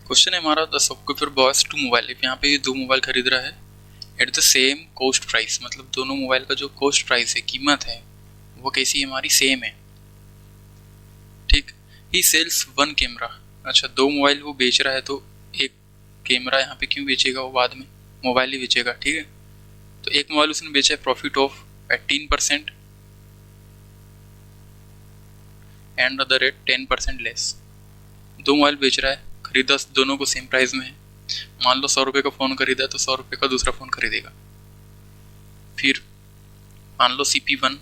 Question है हमारा, the shopkeeper buys two mobile. यहाँ पे ये दो मोबाइल खरीद रहा है at the same cost price, मतलब दोनों मोबाइल का जो कॉस्ट प्राइस है, कीमत है, वो कैसी है हमारी, सेम है। ठीक, ही सेल्स वन कैमरा। अच्छा, दो मोबाइल वो बेच रहा है तो एक कैमरा यहाँ पे क्यों बेचेगा, वो बाद में मोबाइल ही बेचेगा। ठीक है, तो एक मोबाइल उसने बेचा है profit of 18% and other at 10% less. दो मोबाइल बेच रहा है, खरीदा दोनों को सेम प्राइस में है। मान लो 100 रुपये का फ़ोन खरीदा तो 100 रुपये का दूसरा फ़ोन खरीदेगा। फिर मान लो CP1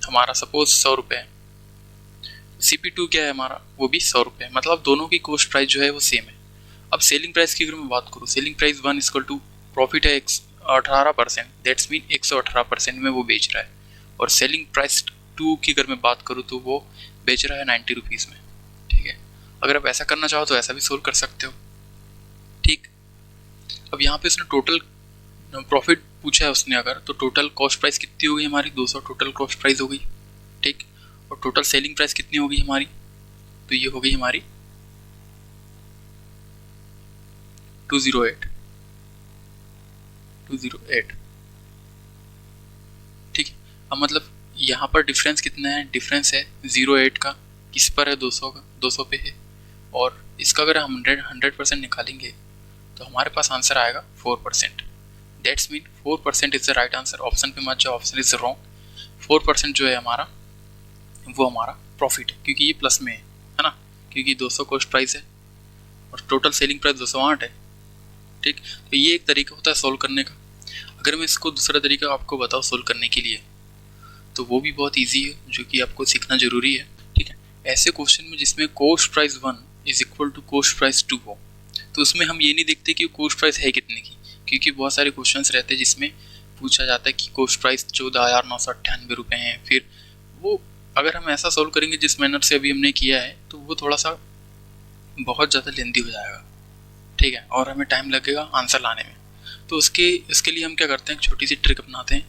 हमारा सपोज 100 रुपये है, CP2 क्या है हमारा, वो भी 100 रुपये है, मतलब दोनों की कॉस्ट प्राइस जो है वो सेम है। अब सेलिंग प्राइस की अगर मैं बात करूँ, selling price 1 equal to profit है 18%, दैट्स मीन 118% में वो बेच रहा है। और सेलिंग प्राइस 2 की अगर मैं बात करूँ तो वो बेच रहा है 90 रुपीज़ में। ठीक है, अगर आप ऐसा करना चाहो तो ऐसा भी सोल्व कर सकते हो। ठीक, अब यहाँ पे उसने टोटल प्रॉफिट पूछा है उसने, अगर तो टोटल कॉस्ट प्राइस कितनी होगी हमारी, 200 टोटल कॉस्ट प्राइस हो गई। ठीक, और टोटल सेलिंग प्राइस कितनी होगी हमारी, तो ये हो गई हमारी 208। ठीक है, अब मतलब यहाँ पर डिफरेंस कितना है, डिफरेंस है 08 का, किस पर है, 200 का, 200 पे है। और इसका अगर हम 100% निकालेंगे तो हमारे पास आंसर आएगा 4%। That's mean 4% is the right answer. Option पे मत जाओ, ऑप्शन इज रॉन्ग। 4% जो है हमारा, वो हमारा प्रॉफिट है, क्योंकि ये प्लस में है ना, क्योंकि 200 कॉस्ट प्राइस है और टोटल सेलिंग प्राइस 208 है। ठीक, तो ये एक तरीका होता है सोल्व करने का। अगर मैं इसको दूसरा तरीका आपको बताऊँ सोल्व करने के लिए, तो वो भी बहुत ईजी है, जो कि आपको सीखना जरूरी है। ठीक है, ऐसे क्वेश्चन में जिसमें cost price 1 is equal to cost price 2 हो, तो उसमें हम ये नहीं देखते कि कॉस्ट प्राइस है कितने की, क्योंकि बहुत सारे क्वेश्चंस रहते हैं जिसमें पूछा जाता है कि कॉस्ट प्राइस 14,998 रुपये हैं। फिर वो अगर हम ऐसा सोल्व करेंगे जिस मैनर से अभी हमने किया है, तो वो थोड़ा सा बहुत ज़्यादा लेंदी हो जाएगा। ठीक है, और हमें टाइम लगेगा आंसर लाने में। तो इसके लिए हम क्या करते हैं, एक छोटी सी ट्रिक अपनाते हैं।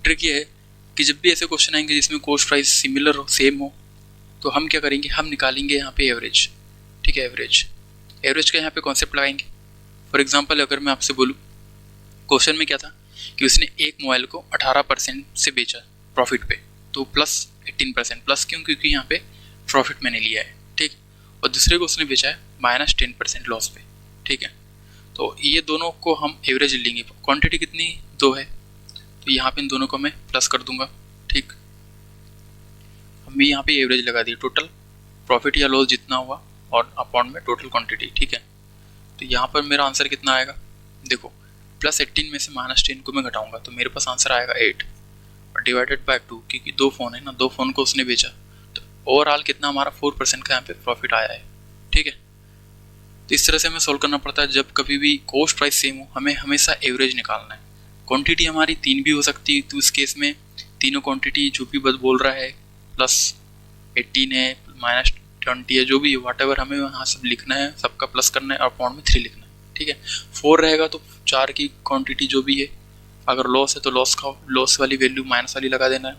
ट्रिक ये है कि जब भी ऐसे क्वेश्चन आएंगे जिसमें कॉस्ट प्राइस सिमिलर हो, सेम हो, तो हम क्या करेंगे, हम निकालेंगे यहाँ पे एवरेज। ठीक है, एवरेज का यहाँ पे कॉन्सेप्ट लगाएंगे। फॉर एग्जांपल अगर मैं आपसे बोलूँ, क्वेश्चन में क्या था कि उसने एक मोबाइल को 18% से बेचा प्रॉफिट पे, तो प्लस 18%। प्लस क्यों, क्योंकि यहाँ पे प्रॉफिट मैंने लिया है। ठीक, और दूसरे को उसने बेचा है -10% लॉस पे। ठीक है, तो ये दोनों को हम एवरेज लेंगे। क्वांटिटी कितनी, 2 है, तो यहाँ पे इन दोनों को मैं प्लस कर दूंगा। ठीक, हमने यहाँ पे एवरेज लगा दी, टोटल प्रॉफिट या लॉस जितना हुआ और अपॉन में टोटल क्वांटिटी। ठीक है, तो यहाँ पर मेरा आंसर कितना आएगा, देखो +18 में से -10 को मैं घटाऊंगा तो मेरे पास आंसर आएगा 8 और डिवाइडेड बाय 2, क्योंकि 2 फ़ोन है ना, 2 फ़ोन को उसने बेचा, तो ओवरऑल कितना हमारा 4% का यहाँ पे प्रॉफिट आया है। ठीक है, तो इस तरह से हमें सोल्व करना पड़ता है। जब कभी भी कॉस्ट प्राइस सेम हो, हमें हमेशा एवरेज निकालना है। क्वांटिटी हमारी 3 भी हो सकती है, तो इस केस में तीनों क्वांटिटी जो भी बोल रहा है, +18 है, -20 है, जो भी वाट एवर, हमें वहाँ सब लिखना है, सबका प्लस करना है और अपॉन में 3 लिखना है। ठीक है, 4 रहेगा तो 4 की क्वांटिटी जो भी है, अगर लॉस है तो लॉस वाली वैल्यू माइनस वाली लगा देना है,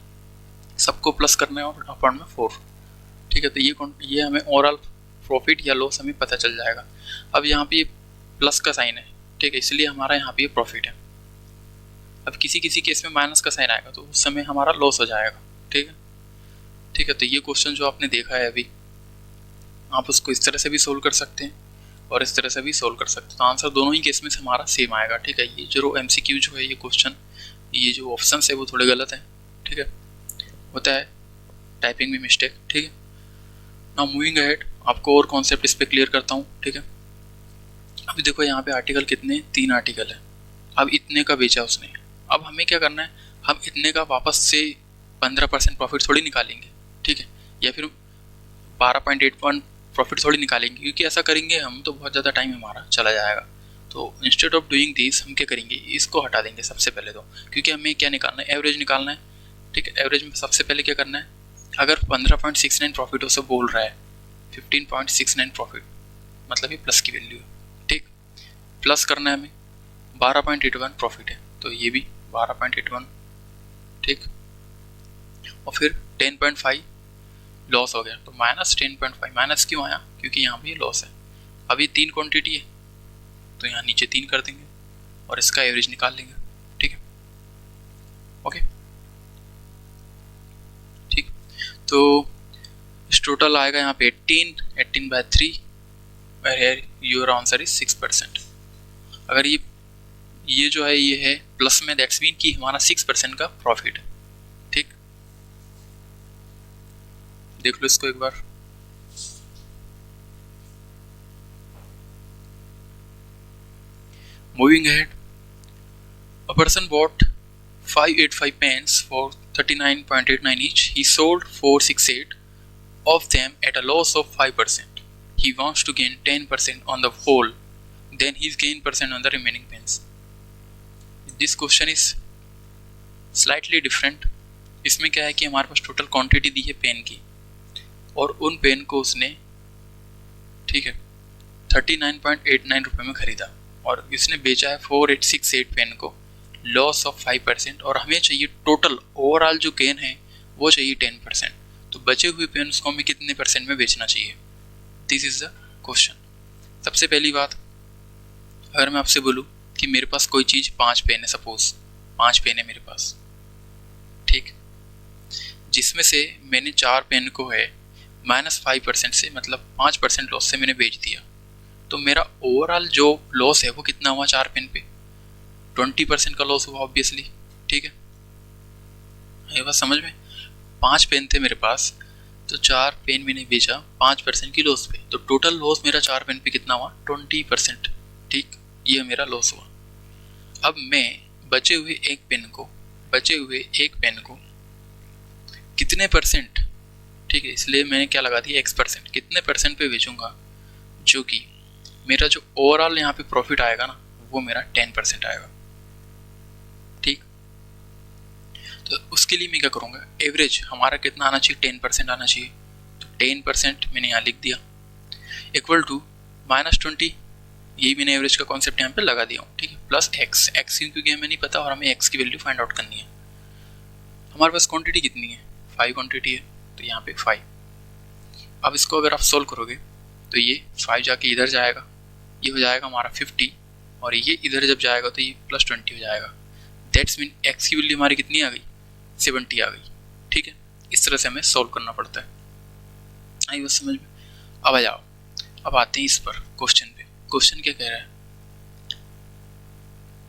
सबको प्लस करना है और अपॉन में 4। ठीक है, तो ये हमें ओवरऑल प्रॉफिट या लॉस हमें पता चल जाएगा। अब यहाँ पे प्लस का साइन है, ठीक है, इसलिए हमारा यहाँ पे प्रॉफिट है। अब किसी किसी केस में माइनस का साइन आएगा तो उस समय हमारा लॉस हो जाएगा। ठीक है, ठीक है, तो ये क्वेश्चन जो आपने देखा है अभी, आप उसको इस तरह से भी सोल्व कर सकते हैं और इस तरह से भी सोल्व कर सकते हैं, तो आंसर दोनों ही केस में से हमारा सेम आएगा। ठीक है, ये जो MCQ जो है, ये क्वेश्चन, ये जो ऑप्शन है वो थोड़े गलत हैं। ठीक है, होता है टाइपिंग में मिस्टेक। ठीक है, नाउ मूविंग अहेड, आपको और कॉन्सेप्ट इस पर क्लियर करता हूँ। ठीक है, अभी देखो यहाँ पे आर्टिकल कितने, 3 आर्टिकल है। अब इतने का बेचा उसने, अब हमें क्या करना है, हम इतने का वापस से 15% प्रॉफिट थोड़ी निकालेंगे। ठीक है, या फिर 12.81 प्रॉफिट थोड़ी निकालेंगे, क्योंकि ऐसा करेंगे हम तो बहुत ज़्यादा टाइम हमारा चला जाएगा। तो इंस्टेड ऑफ डूइंग दिस हम क्या करेंगे, इसको हटा देंगे सबसे पहले तो, क्योंकि हमें क्या निकालना है, एवरेज निकालना है। ठीक है, एवरेज में सबसे पहले क्या करना है, अगर 15.69 प्रॉफिट उसे बोल रहा है, 15.69 प्रॉफिट मतलब ये प्लस की वैल्यू है। ठीक, प्लस करना है हमें, 12.81 प्रॉफिट है तो ये भी 12.81। ठीक, और फिर 10.5 लॉस हो गया, तो -10.5। माइनस क्यों आया, क्योंकि यहाँ पे ये लॉस है। अब ये 3 क्वांटिटी है तो यहाँ नीचे 3 कर देंगे और इसका एवरेज निकाल लेंगे। ठीक है, ओके ठीक। तो इस टोटल आएगा यहाँ पे 18 by 3 where your answer is 6%। अगर ये जो है ये है प्लस में, दैट्स मीन कि हमारा 6% का प्रॉफिट है। ठीक, देख लो इसको एक बार। Moving ahead, a person bought 585 pens for 39.89 each. He sold 468 of them at a loss of 5%. He wants to gain 10% on the whole, then his gain percent on the remaining pens. This question is slightly different. इसमें क्या है कि हमारे पास total quantity दी है pen की और उन pen को उसने, ठीक है, 39.89 रुपये में खरीदा और इसने बेचा है 4868 पेन को लॉस ऑफ 5%, और हमें चाहिए टोटल ओवरऑल जो गेन है वो चाहिए 10%। तो बचे हुए पेन उसको हमें कितने परसेंट में बेचना चाहिए? This is the question. सबसे पहली बात, अगर मैं आपसे बोलूँ कि मेरे पास कोई चीज़ 5 पेन है, सपोज 5 पेन है मेरे पास, ठीक, जिसमें से मैंने 4 पेन को है -5% से, मतलब 5% लॉस से मैंने बेच दिया, तो मेरा ओवरऑल जो लॉस है वो कितना हुआ? 4 पेन पे 20% का लॉस हुआ ऑब्वियसली। ठीक है, ये बात समझ में? 5 पेन थे मेरे पास तो 4 पेन मैंने बेचा 5% की लॉस पे, तो टोटल लॉस मेरा 4 पेन पे कितना हुआ? 20%। ठीक, ये मेरा लॉस हुआ। अब मैं बचे हुए एक पेन को कितने परसेंट, ठीक है, इसलिए मैंने क्या लगा दिया x%, कितने परसेंट पे बेचूंगा, जो कि मेरा जो ओवरऑल यहाँ पे प्रॉफिट आएगा ना वो मेरा 10% आएगा। ठीक, तो उसके लिए मैं क्या करूँगा, एवरेज हमारा कितना आना चाहिए? 10% आना चाहिए। तो 10% मैंने यहाँ लिख दिया इक्वल टू -20, यही मैंने एवरेज का कॉन्सेप्ट यहाँ पे लगा दिया हूँ। ठीक है, प्लस एक्स क्योंकि हमें नहीं पता और हमें एक्स की वैल्यू फाइंड आउट करनी है। हमारे पास क्वांटिटी कितनी है? 5 क्वांटिटी है, तो यहाँ पे 5। अब इसको अगर आप सोल्व करोगे तो ये 5 जाके इधर जाएगा, ये हो जाएगा हमारा 50, और ये इधर जब जाएगा तो ये +20 हो जाएगा। दैट्स मीन एक्स की वैल्यू हमारी कितनी आ गई? 70 आ गई। ठीक है, इस तरह से हमें सोल्व करना पड़ता है। आई बस समझ में? अब आ जाओ, अब आते हैं इस पर क्वेश्चन पे। क्वेश्चन क्या कह रहा है?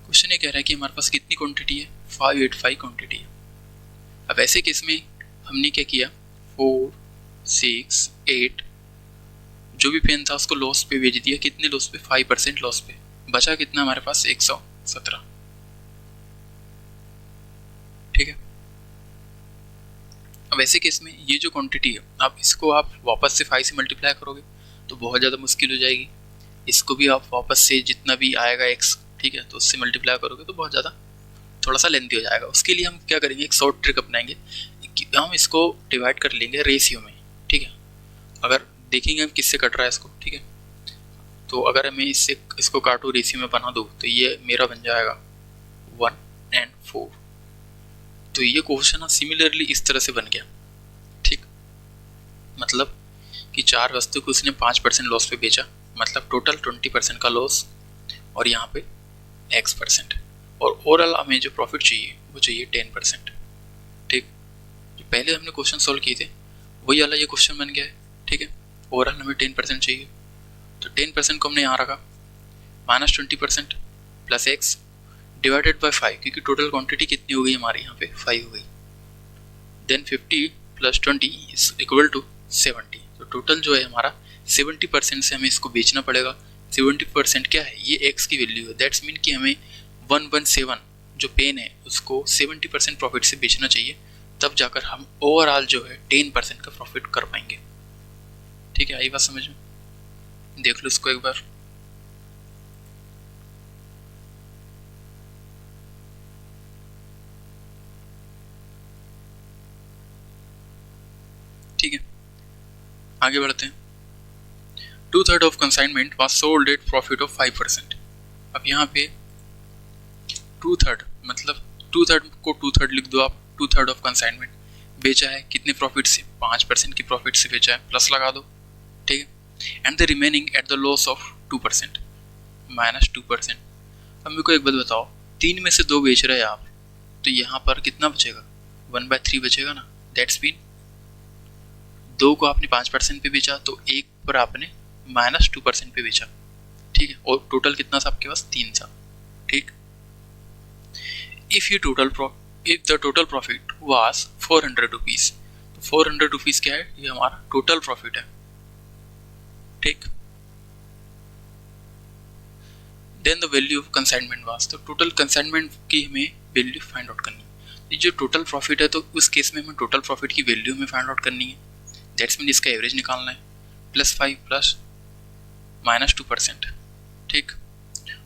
क्वेश्चन ये कह रहा है कि हमारे पास कितनी क्वांटिटी है? 585 क्वांटिटी है। अब ऐसे केस में हमने क्या किया, 4, 6, 8 जो भी पेन था उसको लॉस पे बेच दिया। कितने लॉस पे? 5% लॉस पे। बचा कितना हमारे पास? 117। ठीक है, अब ऐसे केस में ये जो क्वांटिटी है, अब इसको आप वापस से 5 से मल्टीप्लाई करोगे तो बहुत ज़्यादा मुश्किल हो जाएगी। इसको भी आप वापस से जितना भी आएगा x, ठीक है, तो उससे मल्टीप्लाई करोगे तो बहुत ज़्यादा थोड़ा सा लेंथी हो जाएगा। उसके लिए हम क्या करेंगे, एक शॉर्ट ट्रिक अपनाएंगे। हम इसको डिवाइड कर लेंगे रेशियो में। ठीक है, अगर देखेंगे हम किससे कट रहा है इसको। ठीक है, तो अगर मैं इसको काटूँ, रेशियो में बना दूँ, तो ये मेरा बन जाएगा 1 और 4। तो ये क्वेश्चन सिमिलरली इस तरह से बन गया। ठीक, मतलब कि 4 वस्तु को उसने 5% लॉस पे बेचा, मतलब टोटल 20% का लॉस, और यहाँ पे x%, और ओवरऑल हमें जो प्रॉफिट चाहिए वो चाहिए 10%। ठीक, जो पहले हमने क्वेश्चन सोल्व किए थे वही वाला ये क्वेश्चन बन गया है। ठीक है, ओवरऑल हमें 10% चाहिए, तो 10% को हमने यहाँ रखा, -20% प्लस x डिवाइडेड बाय 5, क्योंकि टोटल क्वांटिटी कितनी हो गई हमारी यहाँ पे? 5 हो गई। Then 50 + 20 is equal to 70। तो टोटल जो है हमारा 70% से हमें इसको बेचना पड़ेगा। 70% क्या है? ये x की वैल्यू है। दैट्स मीन कि हमें 117 जो पेन है उसको 70% प्रॉफिट से बेचना चाहिए, तब जाकर हम ओवरऑल जो है 10% का प्रॉफिट कर पाएंगे। ठीक है, आई बात समझ में? देख लो इसको एक बार। ठीक है, आगे बढ़ते हैं। 2/3 of consignment was sold at profit of 5%। अब यहाँ पे 2/3 मतलब 2/3 को 2/3 लिख दो आप। 2/3 ऑफ कंसाइनमेंट बेचा है कितने प्रॉफिट से? 5% की प्रॉफिट से बेचा है, प्लस लगा दो। ठीक है, and the remaining eight the loss of 2%, -2%। अब मेरे को एक बात बताओ, 3 में से 2 बेच रहे हैं आप, तो यहाँ पर कितना बचेगा? 1/3 बचेगा ना। दैट्स मीन 2 को आपने 5% पे बेचा, तो 1 पर आपने -2% पे बेचा, ठीक है। और टोटल कितना था आपके पास? 3 था, ठीक। If the total profit was 400 rupees, तो 400 रुपीज क्या है? ये हमारा टोटल प्रॉफिट है, ठीक। Then the value of consignment was, तो टोटल कंसाइनमेंट की हमें वैल्यू फाइंड आउट करनी है। ये जो टोटल प्रॉफिट है, तो उस केस में हमें टोटल प्रॉफिट की वैल्यू हमें फाइंड आउट करनी है। दैट्स मीन इसका एवरेज निकालना है, +5 प्लस -2%, ठीक।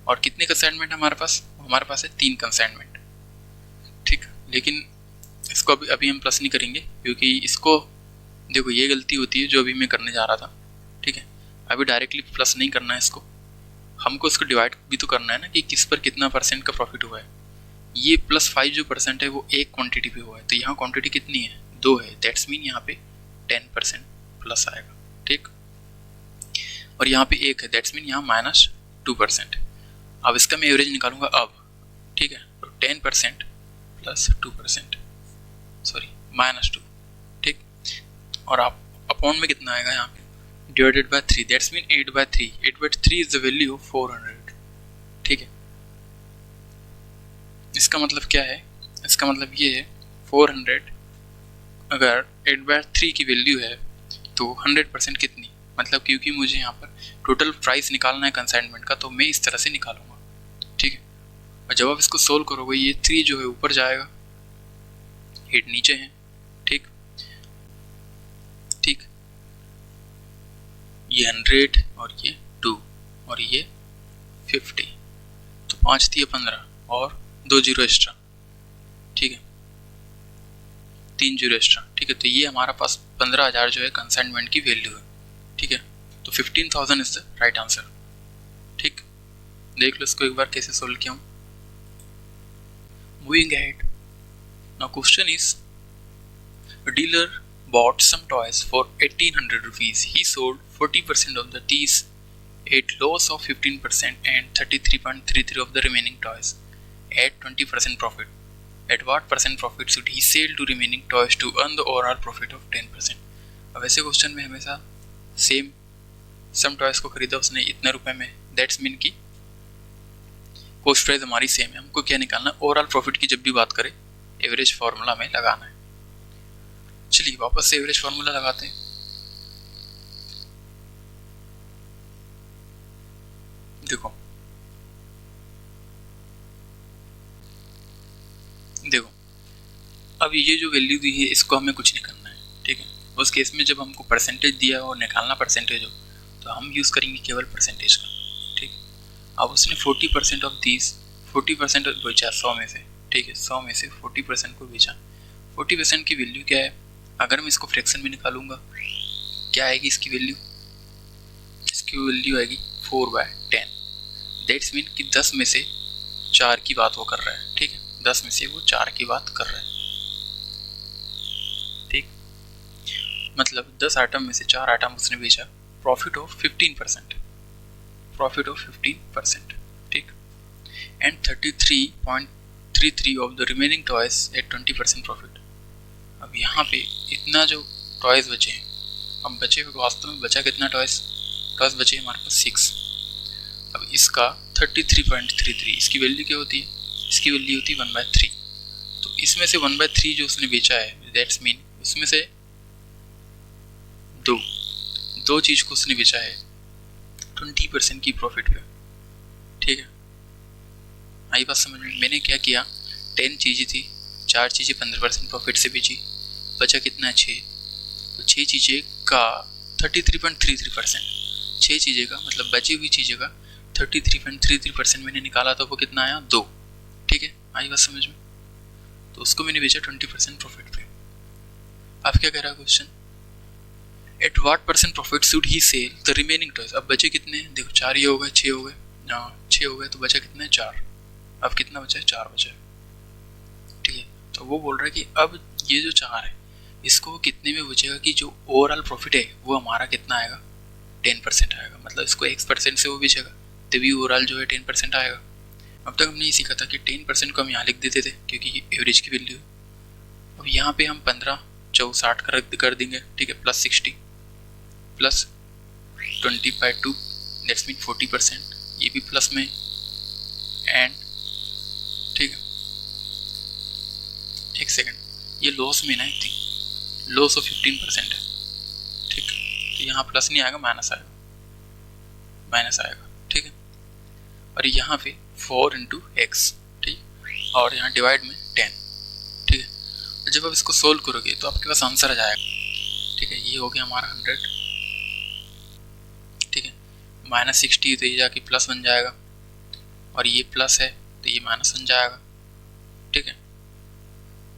और कितने कंसाइनमेंट हमारे पास? हमारे पास है 3 कंसाइनमेंट, ठीक। लेकिन इसको अभी हम प्लस नहीं करेंगे, क्योंकि इसको देखो ये गलती होती है जो अभी मैं करने जा रहा था, ठीक है। अभी डायरेक्टली प्लस नहीं करना है इसको, हमको इसको डिवाइड भी तो करना है ना कि किस पर कितना % का प्रॉफिट हुआ है। ये +5 जो % है वो एक क्वांटिटी पे हुआ है, तो यहाँ क्वांटिटी कितनी है? 2 है। दैट्स मीन यहाँ पे 10% प्लस आएगा, ठीक। और यहाँ पे 1 है, दैट्स मीन यहाँ -2%। अब इसका मैं एवरेज निकालूंगा अब, ठीक है। तो 10% प्लस 2%, सॉरी -2, ठीक। और आप अपॉन में कितना आएगा यहाँ पे? Divided by 3, that's mean 8/3। 8/3 is the value of 400, ठीक है। इसका मतलब क्या है? इसका मतलब ये है 400 अगर 8/3 की वैल्यू है तो 100% कितनी? मतलब क्योंकि मुझे यहाँ पर टोटल प्राइस निकालना है कंसाइनमेंट का, तो मैं इस तरह से निकालूंगा, ठीक है। और जब आप इसको सोल्व करोगे, ये 3 जो है ऊपर जाएगा, 8 नीचे है, ठीक। ठीक, ये 100 और ये 2 और ये 50, तो 5 थी 15 और 2 जीरो एक्स्ट्रा, ठीक है, 3 जीरो एक्स्ट्रा, ठीक है। तो ये हमारा पास 15,000 जो है कंसाइनमेंट की वैल्यू है, ठीक है। तो 15,000 इज द राइट आंसर, ठीक। देख लो इसको एक बार कैसे सोल्व किया हूँ। Moving ahead, now question is a dealer bought some toys for 1800 rupees. He sold 40% of these at loss of 15% and 33.33 of the remaining toys at 20% profit. At what percent profit should he sell to remaining toys to earn the overall profit of 10%? अब ऐसे question में हमेशा same सम toys को खरीदा उसने इतने रुपए में, दैट्स मीन की कॉस्ट प्राइस हमारी सेम है। हमको क्या निकालना? ओवरऑल प्रॉफिट की जब भी बात करें एवरेज फार्मूला में लगाना है। चलिए वापस से एवरेज फार्मूला लगाते हैं। देखो अब ये जो वैल्यू दी है इसको हमें कुछ नहीं करना है, ठीक है। उस केस में जब हमको परसेंटेज दिया और निकालना परसेंटेज हो, तो हम यूज़ करेंगे केवल परसेंटेज का, ठीक। अब उसने 40% ऑफ दीज 40% बेचा 100 में से, ठीक है। 100 में से 40% को बेचा। 40% की वैल्यू क्या है? अगर मैं इसको फ्रैक्शन में निकालूंगा, क्या आएगी इसकी वैल्यू? इसकी वैल्यू आएगी 4/10। दैट्स मीन कि 10 में से 4 की बात वो कर रहा है, ठीक है। 10 में से वो 4 की बात कर रहा है, ठीक। मतलब 10 आइटम में से 4 आइटम उसने बेचा, प्रॉफिट ऑफ 15%, प्रॉफिट ऑफ 15%, ठीक। And 33.33 of the remaining toys at 20% profit. अब यहाँ पे इतना जो टॉयज बचे हैं, अब बचे वास्तव में बचा कितना टॉयज बचे हमारे पास 6। अब इसका 33.33 इसकी वैल्यू क्या होती है? इसकी वैल्यू होती है 1/3। तो इसमें से 1/3 जो उसने बेचा है, दैट्स मीन उसमें से दो चीज़ को उसने बेचा है 20% की प्रॉफिट पे, ठीक है। आई बात समझ में? मैंने क्या किया, 10 चीज़ें थी, 4 चीज़ें 15% प्रॉफिट से बेची, बचा कितना? 6। तो 6 चीज़ें का 33.33%, 6 चीज़ें का मतलब बची हुई चीज़ें का 33.33% मैंने निकाला, तो वो कितना आया? 2, ठीक है। आई बात समझ में? तो उसको मैंने बेचा 20% प्रॉफिट पे। अब क्या कह रहा है question? At what % profit should he sell the remaining toys. अब बचे कितने? देखो 4 ये हो गए, 6 हो गए, 6 हो गए, तो बचा कितना है? 4। अब कितना बचा है? 4 बचा है, ठीक है। तो वो बोल रहा है कि अब ये जो 4 है इसको कितने में बचेगा कि जो ओवरऑल प्रॉफिट है वो हमारा कितना आएगा? 10% आएगा, मतलब इसको x% से वो बेचेगा तभी ओवरऑल जो है 10% आएगा। अब तक हमने ये सीखा था कि 10% को हम यहाँ लिख देते थे क्योंकि ये एवरेज की वैल्यू है। अब यहाँ पे हम 15 चौ 60 कर देंगे, ठीक है, प्लस 60 प्लस 20/2 दैट्स मीन 40%, ये भी प्लस में एंड, ठीक है, एक सेकेंड, ये लॉस में ना आई थिंक लॉस ऑफ 15% है, ठीक, तो यहाँ प्लस नहीं आएगा, माइनस आएगा, ठीक है, और यहाँ पे 4 × x, ठीक, और यहाँ डिवाइड में 10, ठीक है। जब आप इसको सोल्व करोगे तो आपके पास आंसर आ जाएगा, ठीक है, ये हो गया हमारा 100, ठीक है, -60 तो ये जाके प्लस बन जाएगा और ये प्लस है तो ये माइनस बन जाएगा, ठीक है,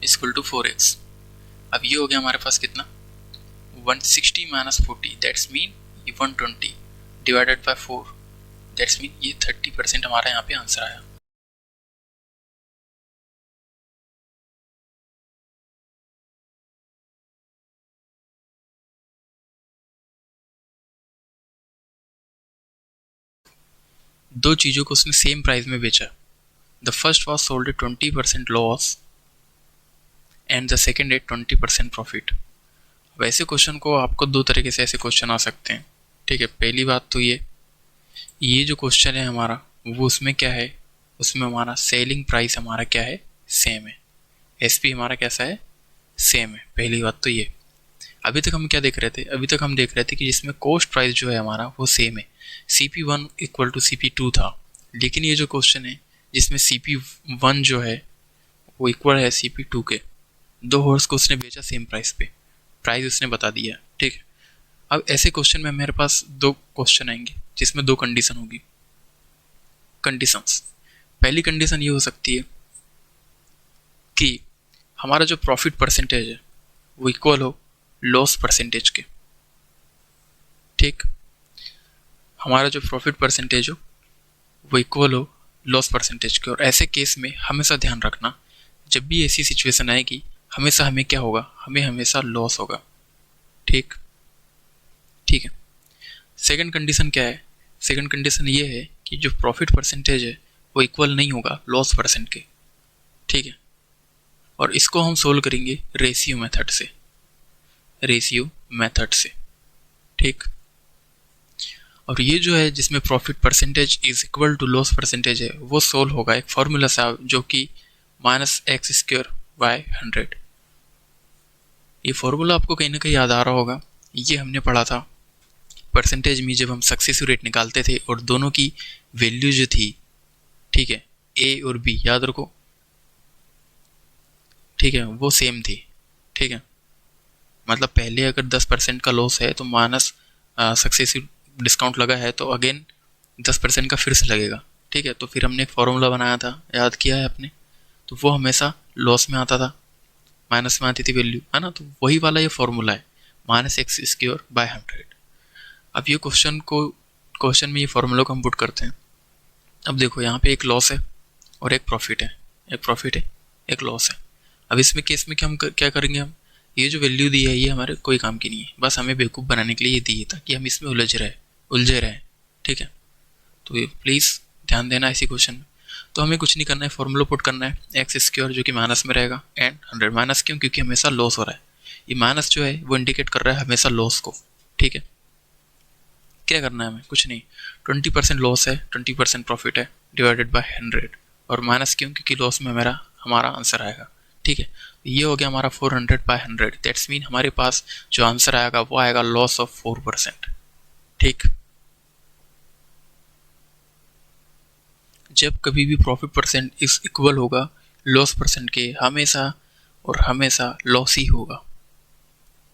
इक्वल टू 4x। अब ये हो गया हमारे पास कितना 160 - 40 that's mean 120 divided by 4 that's mean ये 30% हमारा यहाँ पे आंसर आया। दो चीज़ों को उसने सेम प्राइस में बेचा। The first was sold at 20% loss and the second at 20% profit. वैसे क्वेश्चन को आपको दो तरीके से ऐसे क्वेश्चन आ सकते हैं, ठीक है। पहली बात तो ये जो क्वेश्चन है हमारा वो उसमें क्या है, उसमें हमारा सेलिंग प्राइस हमारा क्या है, सेम है, एसपी हमारा कैसा है, सेम है। पहली बात तो ये। अभी तक हम क्या देख रहे थे, अभी तक हम देख रहे थे कि जिसमें कॉस्ट प्राइस जो है हमारा वो सेम है, CP1 = CP2 था। लेकिन ये जो क्वेश्चन है जिसमें CP1 जो है वो इक्वल है CP2 के, दो हॉर्स को उसने बेचा सेम प्राइस पे, प्राइस उसने बता दिया, ठीक है। अब ऐसे क्वेश्चन में मेरे पास दो क्वेश्चन आएंगे जिसमें दो कंडीशन होगी। कंडीशंस, पहली कंडीशन ये हो सकती है कि हमारा जो प्रॉफिट परसेंटेज है वो इक्वल हो लॉस परसेंटेज के, ठीक, हमारा जो प्रॉफिट परसेंटेज हो वो इक्वल हो लॉस परसेंटेज के। और ऐसे केस में हमेशा ध्यान रखना, जब भी ऐसी सिचुएशन आएगी हमेशा हमें क्या होगा, हमें हमेशा लॉस होगा, ठीक, ठीक है। सेकंड कंडीशन क्या है, सेकंड कंडीशन ये है कि जो प्रॉफिट परसेंटेज है वो इक्वल नहीं होगा लॉस परसेंट के, ठीक है। और इसको हम सोल्व करेंगे रेशियो मेथड से, रेशियो मेथड से, ठीक। और ये जो है जिसमें profit percentage is equal to loss percentage है वो सोल्व होगा एक फॉर्मूला से जो कि -x²/100। ये फॉर्मूला आपको कहीं ना कहीं याद आ रहा होगा, ये हमने पढ़ा था परसेंटेज में जब हम सक्सेसिव रेट निकालते थे और दोनों की वैल्यू जो थी, ठीक है, ए और बी याद रखो, ठीक है, वो सेम थी, ठीक है। मतलब पहले अगर 10% का लॉस है तो माइनस सक्सेसिव डिस्काउंट लगा है तो अगेन 10% का फिर से लगेगा, ठीक है। तो फिर हमने एक फॉर्मूला बनाया था, याद किया है आपने, तो वो हमेशा लॉस में आता था, माइनस में आती थी वैल्यू, है ना। तो वही वाला ये फॉर्मूला है -x²/100। अब ये क्वेश्चन में ये फॉर्मूला को हम पुट करते हैं। अब देखो यहाँ पे एक लॉस है और एक प्रॉफिट है, एक प्रॉफिट है एक लॉस है। अब इसमें केस में क्या करेंगे हम, ये जो वैल्यू दी है ये हमारे कोई काम की नहीं है, बस हमें बेवकूफ़ बनाने के लिए ये दी है ताकि हम इसमें उलझे रहे, ठीक है। तो ये प्लीज़ ध्यान देना इसी क्वेश्चन में। तो हमें कुछ नहीं करना है, फॉर्मूला पुट करना है x² जो कि माइनस में रहेगा एंड 100। माइनस क्यों, क्योंकि हमेशा लॉस हो रहा है, ये माइनस जो है वो इंडिकेट कर रहा है हमेशा लॉस को, ठीक है। क्या करना है हमें, कुछ नहीं, 20% लॉस है 20% प्रॉफिट है डिवाइडेड बाय 100, और माइनस क्यों, क्योंकि लॉस में हमारा आंसर आएगा, ठीक है। ये हो गया हमारा 400/100 दैट्स मीन हमारे पास जो आंसर आएगा वो आएगा लॉस ऑफ 4%, ठीक। जब कभी भी प्रॉफिट परसेंट इस इक्वल होगा लॉस परसेंट के, हमेशा और हमेशा लॉस ही होगा,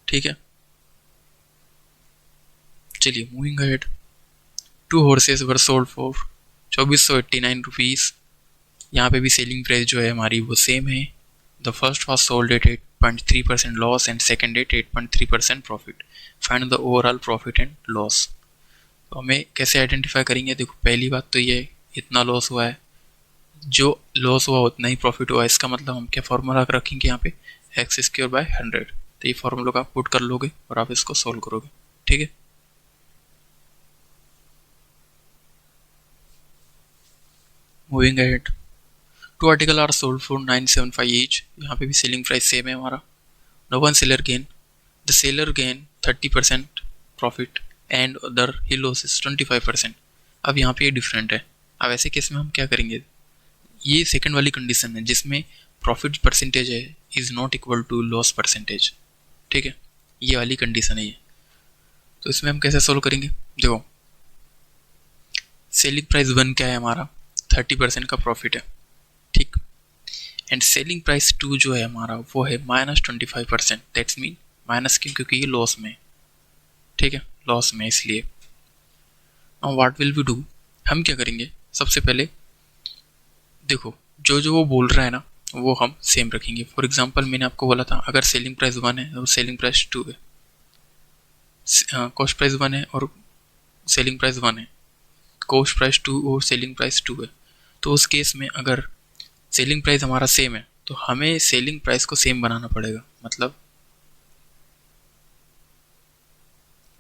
ठीक है। चलिए moving ahead. 2 horses were sold for 2489 rupees. यहाँ पे भी सेलिंग प्राइस जो है हमारी वो सेम है। The first was sold at 8.3% loss and second at 8.3% profit. Find the overall profit and loss. तो हमें कैसे आइडेंटिफाई करेंगे, देखो पहली बात तो ये इतना लॉस हुआ है, जो लॉस हुआ उतना ही प्रॉफिट हुआ, इसका मतलब हम क्या फॉर्मूला रखेंगे यहाँ पे x²/100। तो ये फॉर्मूला का पुट कर लोगे और आप इसको सोल्व करोगे, ठीक है। Moving ahead, 2 article are sold for 975 each, यहाँ पे भी सेलिंग प्राइस सेम है हमारा। No one seller gain, the seller gain 30% profit and other he losses 25%। अब यहाँ पे ये डिफरेंट है। अब ऐसे केस में हम क्या करेंगे, ये सेकंड वाली कंडीशन है जिसमें प्रॉफिट परसेंटेज है is not equal to loss percentage, ठीक है, ये वाली कंडीशन है ये। तो इसमें हम कैसे सोल्व करेंगे, देखो सेलिंग प्राइस 1 क्या है हमारा, 30% का प्रॉफिट है, ठीक। एंड सेलिंग प्राइस 2 जो है हमारा वो है -25%, दैट्स मीन माइनस क्यों, क्योंकि ये लॉस में, ठीक है, लॉस में इसलिए। Now what will we do, हम क्या करेंगे, सबसे पहले देखो जो जो वो बोल रहा है ना वो हम सेम रखेंगे। फॉर एग्जांपल मैंने आपको बोला था अगर सेलिंग प्राइस 1 है और सेलिंग प्राइस 2 है, कॉस्ट प्राइस 1 है और सेलिंग प्राइस 1 है, कॉस्ट प्राइस 2 और सेलिंग प्राइस 2 है, तो उस केस में अगर सेलिंग प्राइस हमारा सेम है तो हमें सेलिंग प्राइस को सेम बनाना पड़ेगा। मतलब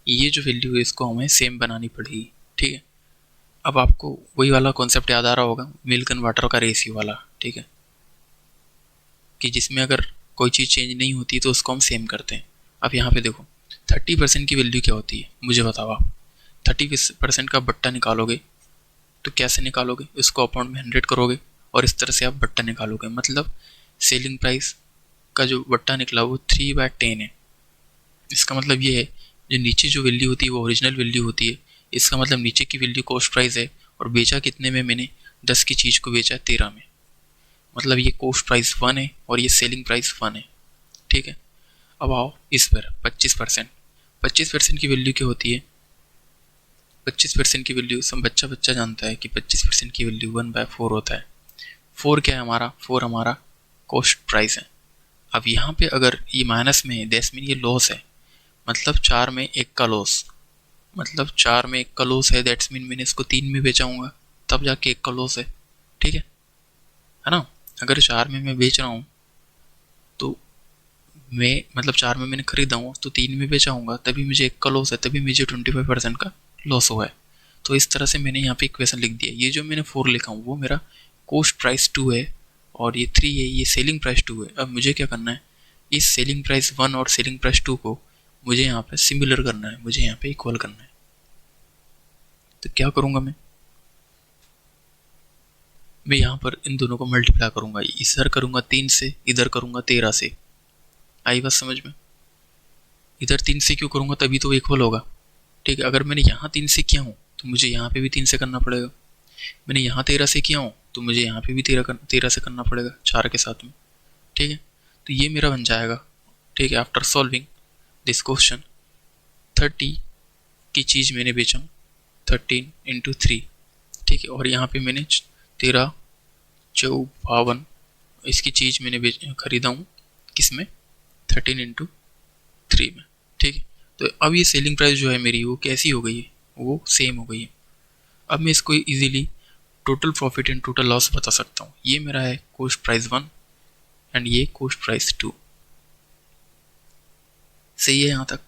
ये जो वैल्यू है इसको हमें सेम बनानी पड़ेगी, ठीक है। अब आपको वही वाला कॉन्सेप्ट याद आ रहा होगा, मिल्क एंड वाटर का रेशियो वाला, ठीक है, कि जिसमें अगर कोई चीज़ चेंज नहीं होती तो उसको हम सेम करते हैं। अब यहाँ पे देखो 30% की वैल्यू क्या होती है मुझे बताओ आप। 30% का बट्टा निकालोगे तो कैसे निकालोगे, इसको अपॉन में 100 करोगे और इस तरह से आप बट्टा निकालोगे। मतलब सेलिंग प्राइस का जो बट्टा निकला वो 3/10 है। इसका मतलब ये है जो नीचे जो वैल्यू होती है वो ओरिजिनल वैल्यू होती है। इसका मतलब नीचे की वैल्यू कॉस्ट प्राइस है और बेचा कितने में, मैंने 10 की चीज़ को बेचा 13 में। मतलब ये कॉस्ट प्राइस 1 है और ये सेलिंग प्राइस 1 है, ठीक है। अब आओ इस पर 25%। 25% की वैल्यू क्या होती है, 25% की वैल्यू सब बच्चा बच्चा जानता है कि 25% की वैल्यू 1/4 होता है। 4 क्या है हमारा, 4 हमारा कॉस्ट प्राइस है। अब यहाँ पे अगर ये माइनस में है दैट्स मीन ये लॉस है, मतलब 4 में 1 का लॉस, मतलब 4 में 1 का लॉस है, दैट्स मीन मैंने इसको 3 में बेचाऊंगा तब जाके 1 का लॉस है, ठीक है ना। अगर 4 में मैं बेच रहा हूँ तो मैं मतलब 4 में मैंने खरीदा हूँ तो 3 में बेचाऊंगा तभी मुझे 1 का लॉस है, तभी मुझे 25% का लॉस हुआ है। तो इस तरह से मैंने यहाँ पे इक्वेशन लिख दिया। ये जो मैंने 4 लिखा हूँ वो मेरा कॉस्ट प्राइस 2 है और ये 3 है, ये सेलिंग प्राइस 2 है। अब मुझे क्या करना है, इस सेलिंग प्राइस 1 और सेलिंग प्राइस 2 को मुझे यहाँ पे सिमिलर करना है, मुझे यहाँ पे इक्वल करना है। तो क्या करूँगा मैं यहाँ पर इन दोनों को मल्टीप्लाई करूँगा, इधर करूँगा 3 से, इधर करूँगा 13 से। आई बात समझ में, इधर 3 से क्यों करूँगा, तभी तो इक्वल होगा, ठीक है। अगर मैंने यहाँ 3 से किया हूँ तो मुझे यहाँ पे भी 3 से करना पड़ेगा। मैंने यहाँ 13 से किया हूँ तो मुझे यहाँ पे भी 13 से करना पड़ेगा 4 के साथ में, ठीक है। तो ये मेरा बन जाएगा, ठीक है। आफ्टर सॉल्विंग दिस क्वेश्चन 30 की चीज़ मैंने बेचा हूँ 13 × 3, ठीक है। और यहाँ पे मैंने 13 54 इसकी चीज़ मैंने खरीदा हूँ किस में, 13 × 3 में, ठीक है। तो अब ये सेलिंग प्राइस जो है मेरी वो कैसी हो गई है, वो सेम हो गई है। अब मैं इसको easily total profit and total loss बता सकता हूँ। ये मेरा है कॉस्ट प्राइस 1 एंड ये कॉस्ट प्राइस 2। सही है यहाँ तक।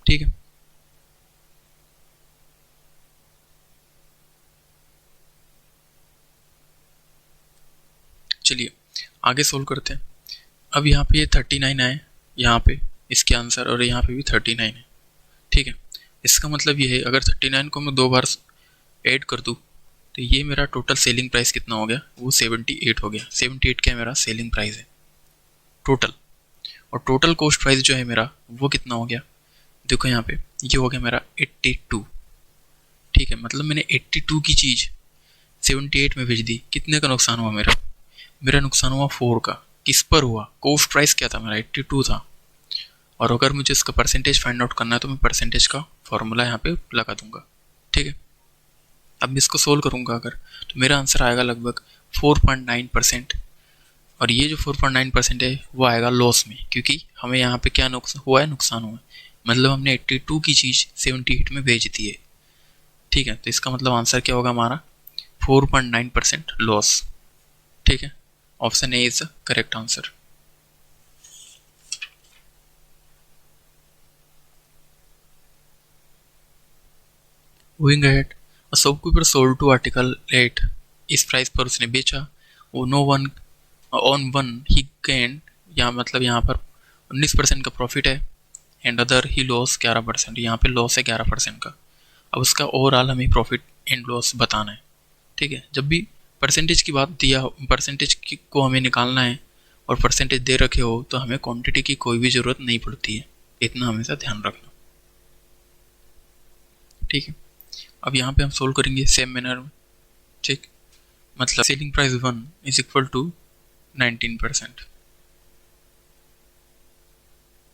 ठीक है, चलिए आगे सोल्व करते हैं। अब यहाँ पे ये 39 आए यहाँ पे इसके आंसर, और यहाँ पे भी 39 है, ठीक है। इसका मतलब ये है अगर 39 को मैं 2 बार ऐड कर दूँ तो ये मेरा टोटल सेलिंग प्राइस कितना हो गया, वो 78 हो गया। 78 क्या मेरा सेलिंग प्राइस है टोटल, और टोटल कॉस्ट प्राइस जो है मेरा वो कितना हो गया, देखो यहाँ पे ये हो गया मेरा 82, ठीक है। मतलब मैंने 82 की चीज़ 78 में भेज दी। कितने का नुकसान हुआ मेरा, मेरा नुकसान हुआ 4 का। किस पर हुआ, कॉस्ट प्राइस क्या था मेरा 82 था, और अगर मुझे इसका परसेंटेज फाइंड आउट करना है तो मैं परसेंटेज का फॉर्मूला यहाँ पे लगा दूंगा, ठीक है। अब मैं इसको सोल्व करूँगा अगर, तो मेरा आंसर आएगा लगभग 4.9%, और ये जो 4.9% है वो आएगा लॉस में, क्योंकि हमें यहाँ पे क्या नुकसान हुआ है, नुकसान हुआ है। मतलब हमने 82 की चीज़ 78 में बेच दी है, ठीक है। तो इसका मतलब आंसर क्या होगा हमारा 4.9% लॉस, ठीक है। Option A is the correct answer. Moving ahead, a shopkeeper sold to article 8, इस प्राइस पर उसने बेचा, वो no one on one he gain, या मतलब यहाँ पर 19% का प्रॉफिट है, एंड अदर ही लॉस 11%, यहाँ पे लॉस है 11% का। अब उसका ओवरऑल हमें प्रॉफिट एंड लॉस बताना है, ठीक है। जब भी परसेंटेज की बात दिया, परसेंटेज को हमें निकालना है और परसेंटेज दे रखे हो तो हमें क्वांटिटी की कोई भी ज़रूरत नहीं पड़ती है, इतना हमेशा ध्यान रखना, ठीक है। अब यहाँ पे हम सोल्व करेंगे सेम मैनर में, ठीक। मतलब selling price 1 is equal to 19%,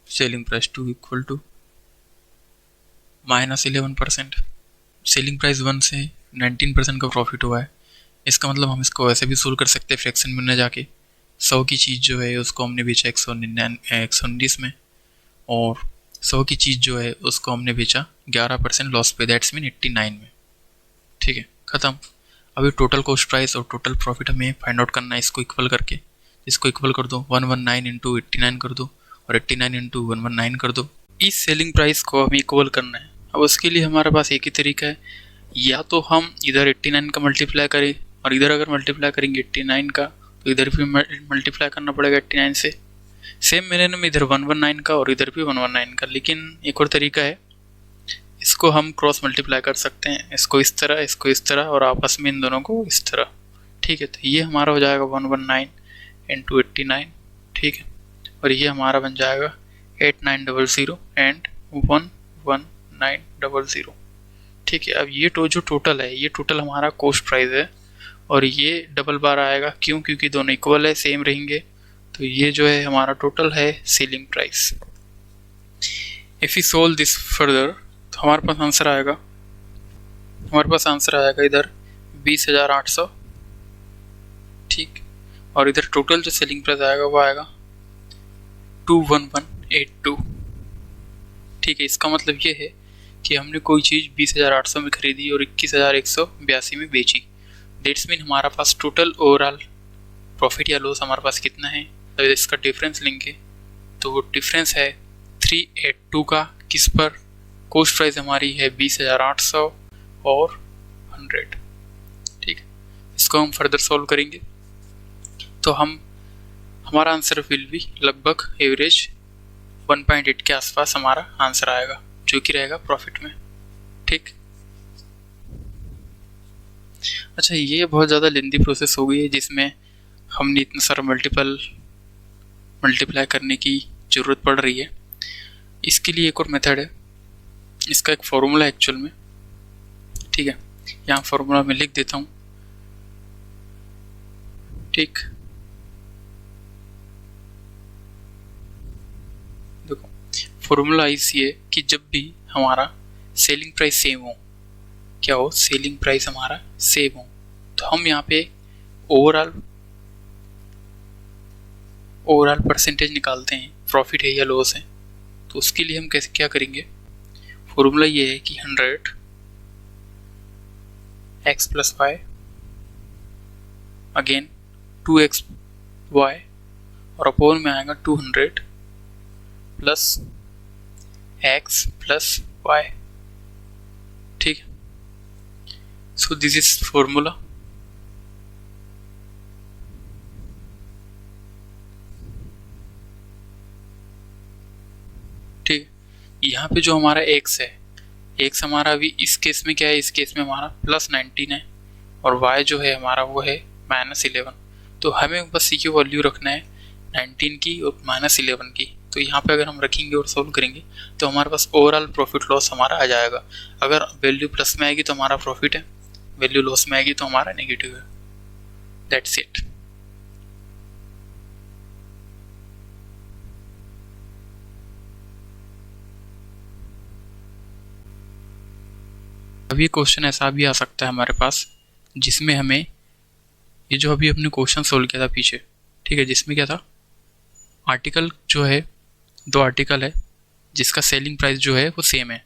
selling price 2 equal to -11%। Selling price 1 से 19% का प्रॉफिट हुआ है, इसका मतलब हम इसको वैसे भी सोल्व कर सकते हैं फ्रैक्शन में न जाके। 100 की चीज़ जो है उसको हमने बेचा 119 में, और 100 की चीज़ जो है उसको हमने बेचा 11% लॉस पे, दैट्स मीन 89 में, ठीक है, ख़त्म। अभी टोटल कॉस्ट प्राइस और टोटल प्रॉफिट हमें फाइंड आउट करना है, इसको इक्वल करके। इसको इक्वल कर दो, 119 इंटू 89 कर दो, और 89 इंटू 119 कर दो। इस सेलिंग प्राइस को हमें इक्वल करना है। अब उसके लिए हमारे पास एक ही तरीका है, या तो हम इधर 89 का मल्टीप्लाई करें, और इधर अगर मल्टीप्लाई करेंगे 89 का तो इधर भी मल्टीप्लाई करना पड़ेगा 89 से। सेम मैंने में इधर 119 का और इधर भी 119 का, लेकिन एक और तरीका है, इसको हम क्रॉस मल्टीप्लाई कर सकते हैं, इसको इस तरह, इसको इस तरह, और आपस में इन दोनों को इस तरह, ठीक है। तो ये हमारा हो जाएगा 119 इंटू 89, ठीक है, और ये हमारा बन जाएगा 8900 एंड 11900, ठीक है। अब ये जो टोटल है, ये टोटल हमारा कॉस्ट प्राइस है, और ये डबल बार आएगा, क्यों? क्योंकि दोनों इक्वल है, सेम रहेंगे, तो ये जो है हमारा टोटल है selling price. If you solve this further तो हमारे पास आंसर आएगा इधर 20,800, ठीक, और इधर टोटल जो सेलिंग प्राइस आएगा वो आएगा 21182, ठीक है। इसका मतलब ये है कि हमने कोई चीज़ 20,800 में खरीदी और 21,182 में बेची, दैट्स मीन हमारा पास टोटल ओवरऑल प्रॉफिट या लॉस हमारे पास कितना है। तो इसका डिफरेंस लेंगे तो वो डिफरेंस है 382 का, किस पर? कॉस्ट प्राइस हमारी है 20,800 और 100, ठीक है। इसको हम फर्दर सॉल्व करेंगे तो हमारा आंसर विल भी लगभग एवरेज 1.8 के आसपास हमारा आंसर आएगा, जो कि रहेगा प्रॉफिट में, ठीक। अच्छा, ये बहुत ज़्यादा लेंदी प्रोसेस हो गई है, जिसमें हमने इतना सारा मल्टीप्लाई करने की ज़रूरत पड़ रही है। इसके लिए एक और मेथड है, इसका एक फॉर्मूला एक्चुअल में, ठीक है। यहाँ फॉर्मूला मैं लिख देता हूँ, ठीक। देखो, फॉर्मूला इसी है कि जब भी हमारा सेलिंग प्राइस सेम हो, क्या हो, सेलिंग प्राइस हमारा सेम हो, तो हम यहाँ पे ओवरऑल परसेंटेज निकालते हैं, प्रॉफिट है या लॉस है। तो उसके लिए हम कैसे क्या करेंगे, फॉर्मूला ये है कि 100 x plus y again 2x y, और अपोन में आएगा 200 प्लस x प्लस y, ठीक है। सो दिस इज फॉर्मूला, ठीक। यहाँ पे जो हमारा x है, x हमारा अभी इस केस में क्या है, इस केस में हमारा +19 है, और y जो है हमारा वो है -11। तो हमें बस ये वैल्यू रखना है 19 की और -11 की। तो यहाँ पे अगर हम रखेंगे और सोल्व करेंगे तो हमारे पास ओवरऑल प्रॉफिट लॉस हमारा आ जाएगा। अगर वैल्यू प्लस में आएगी तो हमारा प्रॉफिट है, वैल्यू लॉस में आएगी तो हमारा नेगेटिव है, दैट्स इट। अब ये क्वेश्चन ऐसा भी आ सकता है हमारे पास, जिसमें हमें ये जो अभी अपने क्वेश्चन सोल्व किया था पीछे, ठीक है, जिसमें क्या था, आर्टिकल जो है, 2 आर्टिकल है जिसका सेलिंग प्राइस जो है वो सेम है,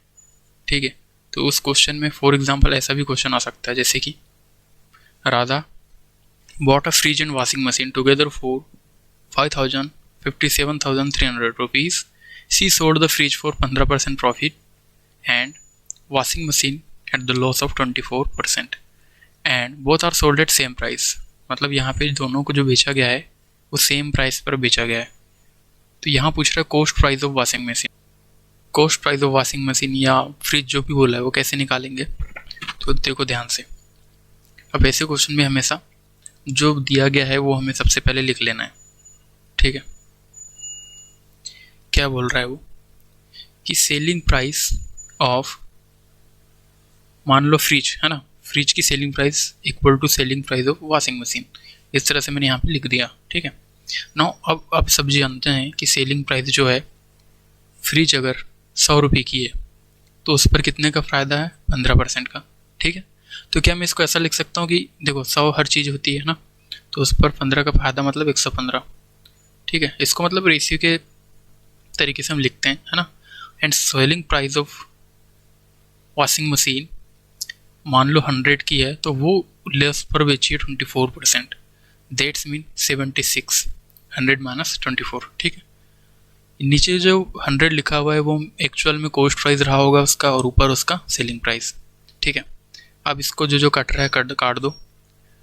ठीक है। तो उस क्वेश्चन में फॉर एग्जांपल ऐसा भी क्वेश्चन आ सकता है, जैसे कि Radha bought a fridge and washing machine together for 57,300 rupees. She sold the fridge for 15% profit and washing machine at the loss of 24% and both are sold at same price. मतलब यहाँ पे दोनों को जो बेचा गया है वो सेम प्राइस पर बेचा गया है। तो यहाँ पूछ रहा है cost price of washing machine. Cost price of washing machine या फ्रिज जो भी बोला है वो कैसे निकालेंगे, तो देखो ध्यान से। अब ऐसे क्वेश्चन में हमेशा जो दिया गया है वो हमें सबसे पहले लिख लेना है, ठीक है। क्या बोल रहा है वो कि सेलिंग प्राइस ऑफ, मान लो फ्रिज है ना, फ्रिज की selling price equal to selling price of washing machine. इस तरह से मैंने यहाँ पे लिख दिया, ठीक है। नाउ अब सब जानते हैं कि सेलिंग प्राइस जो है फ्रिज अगर 100 रुपये की है तो उस पर कितने का फ़ायदा है, 15% का, ठीक है। तो क्या मैं इसको ऐसा लिख सकता हूँ कि देखो 100 हर चीज़ होती है ना, तो उस पर 15 का फ़ायदा मतलब 115, ठीक है। इसको मतलब रेशियो के तरीके से हम लिखते हैं, है ना। And selling price of washing machine मान लो 100 की है तो वो लेस पर बेची है 24%, दैट्स मीन 76, 100 माइनस 24, ठीक है। नीचे जो 100 लिखा हुआ है वो एक्चुअल में कॉस्ट प्राइस रहा होगा उसका, और ऊपर उसका सेलिंग प्राइस, ठीक है। अब इसको जो कट रहा है काट दो,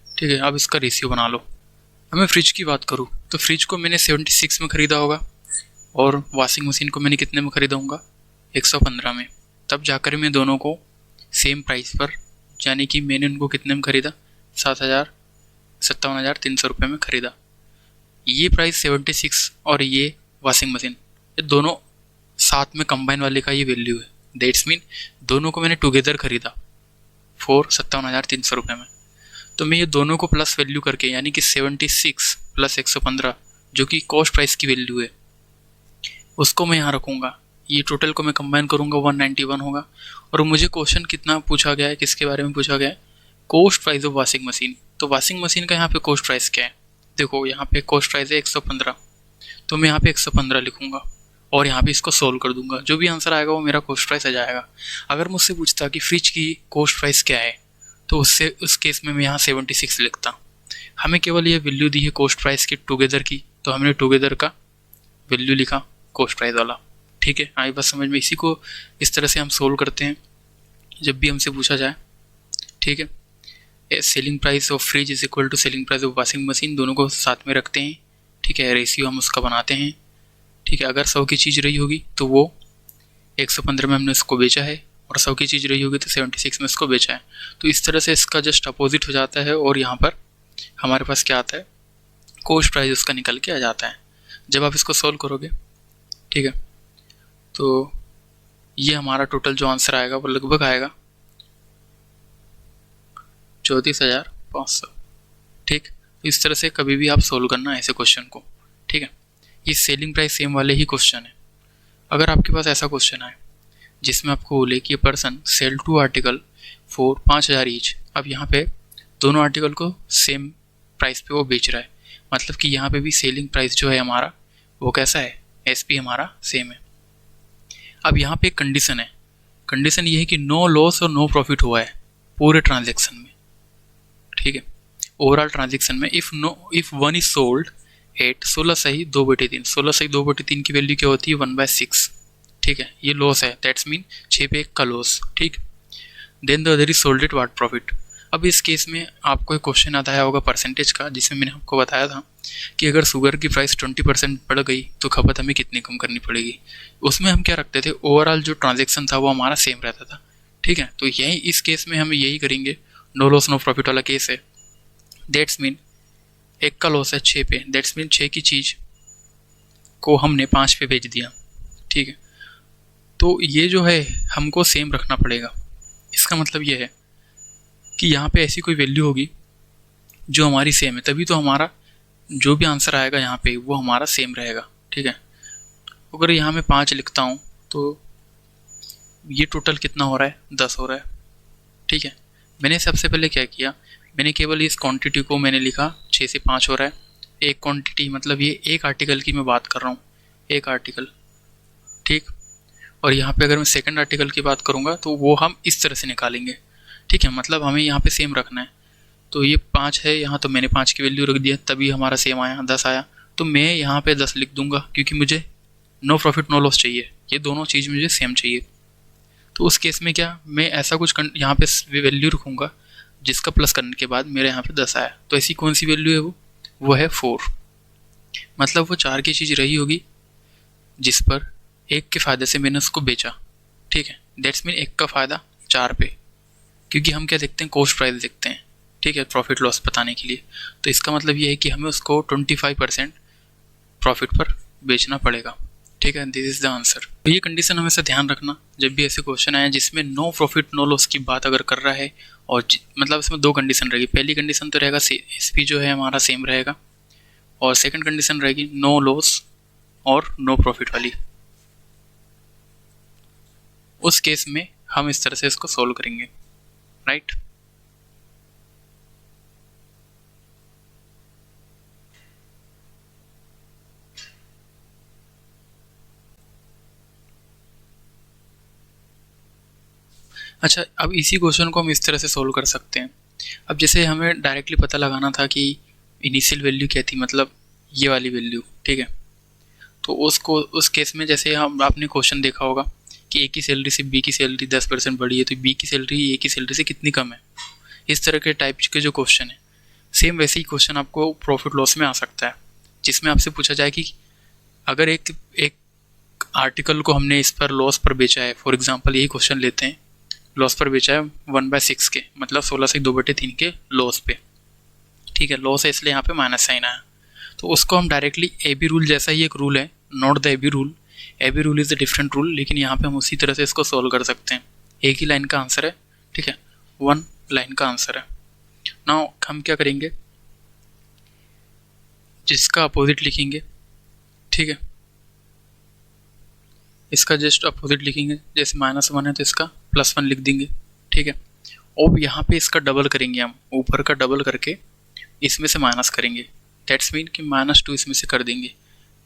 ठीक है। अब इसका रेशियो बना लो। अब मैं फ्रिज की बात करूँ तो फ्रिज को मैंने 76 में ख़रीदा होगा और वॉशिंग मशीन को मैंने कितने में ख़रीदा होगा, 115 में। तब जाकर मैं दोनों को सेम प्राइस पर, यानी कि मैंने उनको कितने में ख़रीदा, 57,300 रुपये में ख़रीदा। ये प्राइस 76 और ये वॉशिंग मशीन, ये दोनों साथ में कंबाइन वाले का ये वैल्यू है। दैट्स मीन दोनों को मैंने टुगेदर ख़रीदा 57,300 रुपये में। तो मैं ये दोनों को प्लस वैल्यू करके, यानी कि 76 प्लस 115 जो कि कॉस्ट प्राइस की वैल्यू है, उसको मैं यहाँ रखूँगा। ये टोटल को मैं कंबाइन करूँगा 191 होगा। और मुझे क्वेश्चन कितना पूछा गया है, किसके बारे में पूछा गया है, cost price of washing machine. तो वॉशिंग मशीन का यहाँ पे कॉस्ट प्राइस क्या है, देखो यहाँ पे कॉस्ट प्राइस है 115, तो मैं यहाँ पे 115 लिखूँगा और यहाँ पे इसको सोल्व कर दूंगा। जो भी आंसर आएगा वो मेरा कॉस्ट प्राइस आ जाएगा। अगर मुझसे पूछता कि फ्रिज की कॉस्ट प्राइस क्या है तो उस केस में मैं यहाँ 76 लिखता। हमें केवल ये वैल्यू दी है कॉस्ट प्राइस की टुगेदर की, तो हमने टुगेदर का वैल्यू लिखा कॉस्ट प्राइस वाला, ठीक है। आई बात समझ में। इसी को इस तरह से हम सोल्व करते हैं जब भी हमसे पूछा जाए, ठीक है। Selling price of fridge is equal to selling price of washing machine, दोनों को साथ में रखते हैं, ठीक है। रेशियो हम उसका बनाते हैं, ठीक है। अगर 100 की चीज़ रही होगी तो वो 115 में हमने इसको बेचा है, और 100 की चीज़ रही होगी तो 76 में इसको बेचा है। तो इस तरह से इसका जस्ट अपोजिट हो जाता है और यहाँ पर हमारे पास क्या आता है, कॉस्ट प्राइस उसका निकल के आ जाता है जब आप इसको सॉल्व करोगे, ठीक है। तो ये हमारा टोटल जो आंसर आएगा वो लगभग आएगा 34,500, ठीक। इस तरह से कभी भी आप सोल्व करना ऐसे क्वेश्चन को, ठीक है। ये सेलिंग प्राइस सेम वाले ही क्वेश्चन है। अगर आपके पास ऐसा क्वेश्चन आए जिसमें आपको बोले कि ये person sell 2 article for 5,000 each, अब यहाँ पे दोनों आर्टिकल को सेम प्राइस पे वो बेच रहा है, मतलब कि यहाँ पे भी सेलिंग प्राइस जो है हमारा वो कैसा है, एसपी हमारा सेम है। अब यहाँ पे एक कंडीशन है, कंडीशन ये है कि नो लॉस और नो प्रॉफिट हुआ है पूरे ट्रांजेक्शन में, ठीक है। ओवरऑल ट्रांजेक्शन में if one is sold eight 16 सही 2/3, 16 सही 2/3 की वैल्यू क्या होती है 1/6, ठीक है। ये लॉस है, दैट्स मीन 6 पे 1 का लॉस, ठीक। Then the other is sold at what profit. अब इस केस में आपको एक क्वेश्चन आता है होगा परसेंटेज का, जिसमें मैंने आपको बताया था कि अगर शुगर की प्राइस 20% बढ़ गई तो खपत हमें कितनी कम करनी पड़ेगी। उसमें हम क्या रखते थे, ओवरऑल जो ट्रांजेक्शन था वो हमारा सेम रहता था, ठीक है। तो यही इस केस में हम यही करेंगे, नो लॉस नो प्रॉफिट वाला केस है। दैट्स मीन 1 का लॉस है 6 पे, दैट्स मीन 6 की चीज़ को हमने 5 पे बेच दिया, ठीक है। तो ये जो है हमको सेम रखना पड़ेगा। इसका मतलब ये है कि यहाँ पे ऐसी कोई वैल्यू होगी जो हमारी सेम है, तभी तो हमारा जो भी आंसर आएगा यहाँ पे वो हमारा सेम रहेगा, ठीक है। अगर यहाँ मैं 5 लिखता हूँ तो ये टोटल कितना हो रहा है, 10 हो रहा है, ठीक है। मैंने सबसे पहले क्या किया, मैंने केवल इस क्वांटिटी को मैंने लिखा 6 से 5 हो रहा है। एक क्वांटिटी मतलब ये एक आर्टिकल की मैं बात कर रहा हूँ, एक आर्टिकल, ठीक। और यहाँ पे अगर मैं सेकंड आर्टिकल की बात करूँगा तो वो हम इस तरह से निकालेंगे, ठीक है। मतलब हमें यहाँ पे सेम रखना है। तो ये 5 है यहाँ, तो मैंने 5 की वैल्यू रख दिया, तभी हमारा सेम आया, 10 आया। तो मैं यहाँ पे 10 लिख दूंगा क्योंकि मुझे नो प्रॉफिट नो लॉस चाहिए, ये दोनों चीज़ मुझे सेम चाहिए। तो उस केस में क्या, मैं ऐसा कुछ यहाँ पे वैल्यू रखूँगा जिसका प्लस करने के बाद मेरे यहाँ पे 10 आया। तो ऐसी कौन सी वैल्यू है वो है 4। मतलब वो 4 की चीज़ रही होगी जिस पर 1 के फ़ायदे से मैंने उसको बेचा। ठीक है, दैट्स मीन 1 का फ़ायदा 4 पे, क्योंकि हम क्या देखते हैं, कॉस्ट प्राइस देखते हैं। ठीक है, प्रॉफिट लॉस बताने के लिए। तो इसका मतलब ये है कि हमें उसको 25% प्रॉफिट पर बेचना पड़ेगा। ठीक है, दिस इज द आंसर। तो ये कंडीशन हमेशा ध्यान रखना जब भी ऐसे क्वेश्चन आए जिसमें नो प्रॉफिट नो लॉस की बात अगर कर रहा है, और मतलब इसमें 2 कंडीशन रहेगी। पहली कंडीशन तो रहेगा एसपी जो है हमारा सेम रहेगा, और सेकंड कंडीशन रहेगी नो लॉस और नो प्रॉफिट वाली। उस केस में हम इस तरह से इसको सोल्व करेंगे, राइट। अच्छा, अब इसी क्वेश्चन को हम इस तरह से सोल्व कर सकते हैं। अब जैसे हमें डायरेक्टली पता लगाना था कि इनिशियल वैल्यू क्या थी, मतलब ये वाली वैल्यू। ठीक है, तो उस केस में जैसे हम आपने क्वेश्चन देखा होगा कि ए की सैलरी से बी की सैलरी 10% बढ़ी है, तो बी की सैलरी ए की सैलरी से कितनी कम है। इस तरह के टाइप के जो क्वेश्चन है, सेम वैसे ही क्वेश्चन आपको प्रॉफिट लॉस में आ सकता है, जिसमें आपसे पूछा जाए कि अगर एक आर्टिकल को हमने इस पर लॉस पर बेचा है, फॉर एग्जांपल यही क्वेश्चन लेते हैं, लॉस पर बेचा है 1/6 के, मतलब 16 से 2/3 के लॉस पे। ठीक है, लॉस है इसलिए यहाँ पे माइनस साइन आया। तो उसको हम डायरेक्टली ए बी रूल जैसा ही एक रूल है, not the A B rule, A B rule is the different rule, लेकिन यहाँ पे हम उसी तरह से इसको सॉल्व कर सकते हैं। एक ही लाइन का आंसर है, ठीक है, 1 लाइन का आंसर है। नाउ हम क्या करेंगे, जिसका अपोजिट लिखेंगे। ठीक है, इसका जस्ट अपोजिट लिखेंगे, जैसे -1 है तो इसका +1 लिख देंगे। ठीक है, और यहाँ पे इसका डबल करेंगे, हम ऊपर का डबल करके इसमें से माइनस करेंगे। दैट्स मीन कि -2 इसमें से कर देंगे।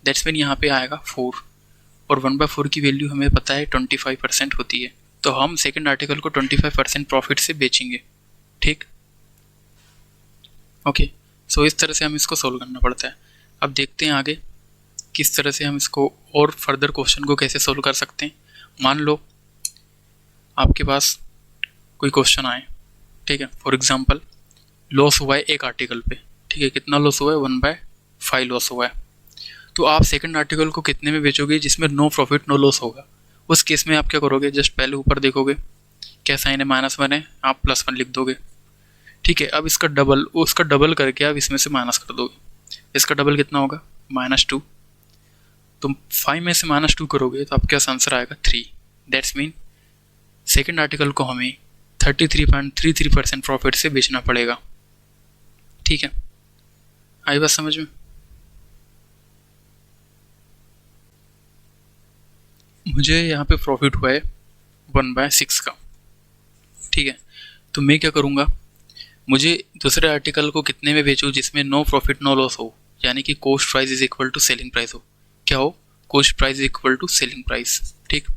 दैट्स मीन यहाँ पे आएगा 4, और 1/4 की वैल्यू हमें पता है 25% होती है, तो हम सेकंड आर्टिकल को 25% प्रॉफिट से बेचेंगे। ठीक, ओके। सो इस तरह से हम इसको सोल्व करना पड़ता है। अब देखते हैं आगे किस तरह से हम इसको और फर्दर क्वेश्चन को कैसे सोल्व कर सकते हैं। मान लो आपके पास कोई क्वेश्चन आए, ठीक है, फॉर एग्जांपल लॉस हुआ है एक आर्टिकल पे। ठीक है, कितना लॉस हुआ है, 1/5 लॉस हुआ है। तो आप सेकंड आर्टिकल को कितने में बेचोगे जिसमें नो प्रॉफिट नो लॉस होगा। उस केस में आप क्या करोगे, जस्ट पहले ऊपर देखोगे क्या साइन है, -1 है, आप +1 लिख दोगे। ठीक है, अब उसका डबल करके आप इसमें से माइनस कर दोगे। इसका डबल कितना होगा, -2। तुम 5 में से -2 करोगे तो आपके पास आंसर आएगा 3। दैट्स मीन सेकेंड आर्टिकल को हमें 33.33% प्रॉफिट से बेचना पड़ेगा। ठीक है, आई बात समझ में। मुझे यहाँ पे प्रॉफिट हुआ है 1/6 का। ठीक है, तो मैं क्या करूँगा, मुझे दूसरे आर्टिकल को कितने में बेचूँ जिसमें नो प्रॉफिट नो लॉस हो, यानी कि cost price is equal to selling price हो। क्या हो, cost price is equal to selling price. ठीक,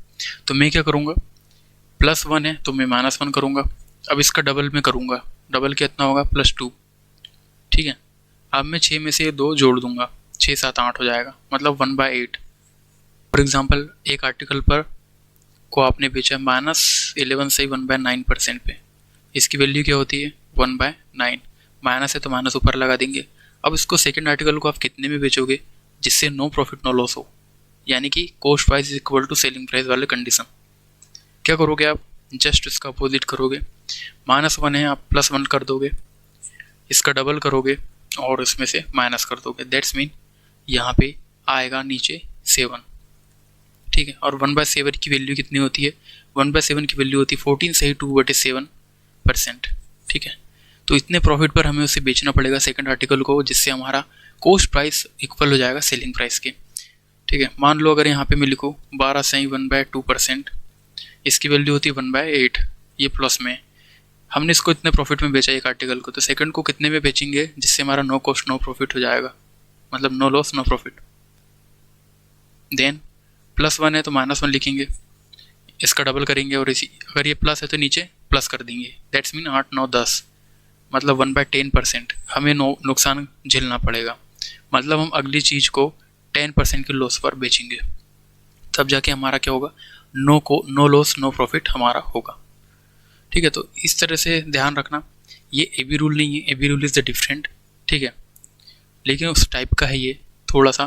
तो मैं क्या करूँगा, +1 है तो मैं -1 करूँगा। अब इसका डबल में करूँगा, डबल कितना होगा, +2। ठीक है, अब मैं 6 में से 2 जोड़ दूंगा, 6, 7, 8 हो जाएगा, मतलब 1/8। फॉर एग्जाम्पल एक आर्टिकल पर को आपने बेचा -11 से 1/9% पे, इसकी वैल्यू क्या होती है, 1/9। माइनस है तो माइनस ऊपर लगा देंगे। अब इसको सेकंड आर्टिकल को आप कितने में बेचोगे जिससे नो प्रॉफिट नो लॉस हो, यानी कि cost price is equal to selling price वाले कंडीशन। क्या करोगे आप, जस्ट इसका अपोजिट करोगे। -1 है, आप +1 कर दोगे, इसका डबल करोगे और इसमें से माइनस कर दोगे। दैट्स मीन यहाँ पे आएगा नीचे 7। ठीक है, और 1/7 की वैल्यू कितनी होती है, 1/7 की वैल्यू होती है 14 से ही 2/7%। ठीक है, तो इतने प्रॉफिट पर हमें उसे बेचना पड़ेगा सेकंड आर्टिकल को, जिससे हमारा कॉस्ट प्राइस इक्वल हो जाएगा सेलिंग प्राइस के। ठीक है, मान लो अगर यहाँ पे मैं लिखूँ 12 से 1/2%, इसकी वैल्यू होती है 1/8, ये प्लस में। हमने इसको इतने प्रॉफिट में बेचा एक आर्टिकल को, तो सेकंड को कितने में बेचेंगे जिससे हमारा नो कॉस्ट नो प्रॉफिट हो जाएगा, मतलब no loss no profit. Then +1 है तो -1 लिखेंगे, इसका डबल करेंगे, और इसी अगर ये प्लस है तो नीचे प्लस कर देंगे। दैट्स मीन 8, 9, 10, मतलब 1/10% हमें नुकसान झेलना पड़ेगा। मतलब हम अगली चीज़ को 10% के लॉस पर बेचेंगे, तब जाके हमारा क्या होगा, नो लॉस नो प्रॉफिट हमारा होगा। ठीक है, तो इस तरह से ध्यान रखना, ये ए बी रूल नहीं है, A B rule is the different. ठीक है, लेकिन उस टाइप का है ये थोड़ा सा।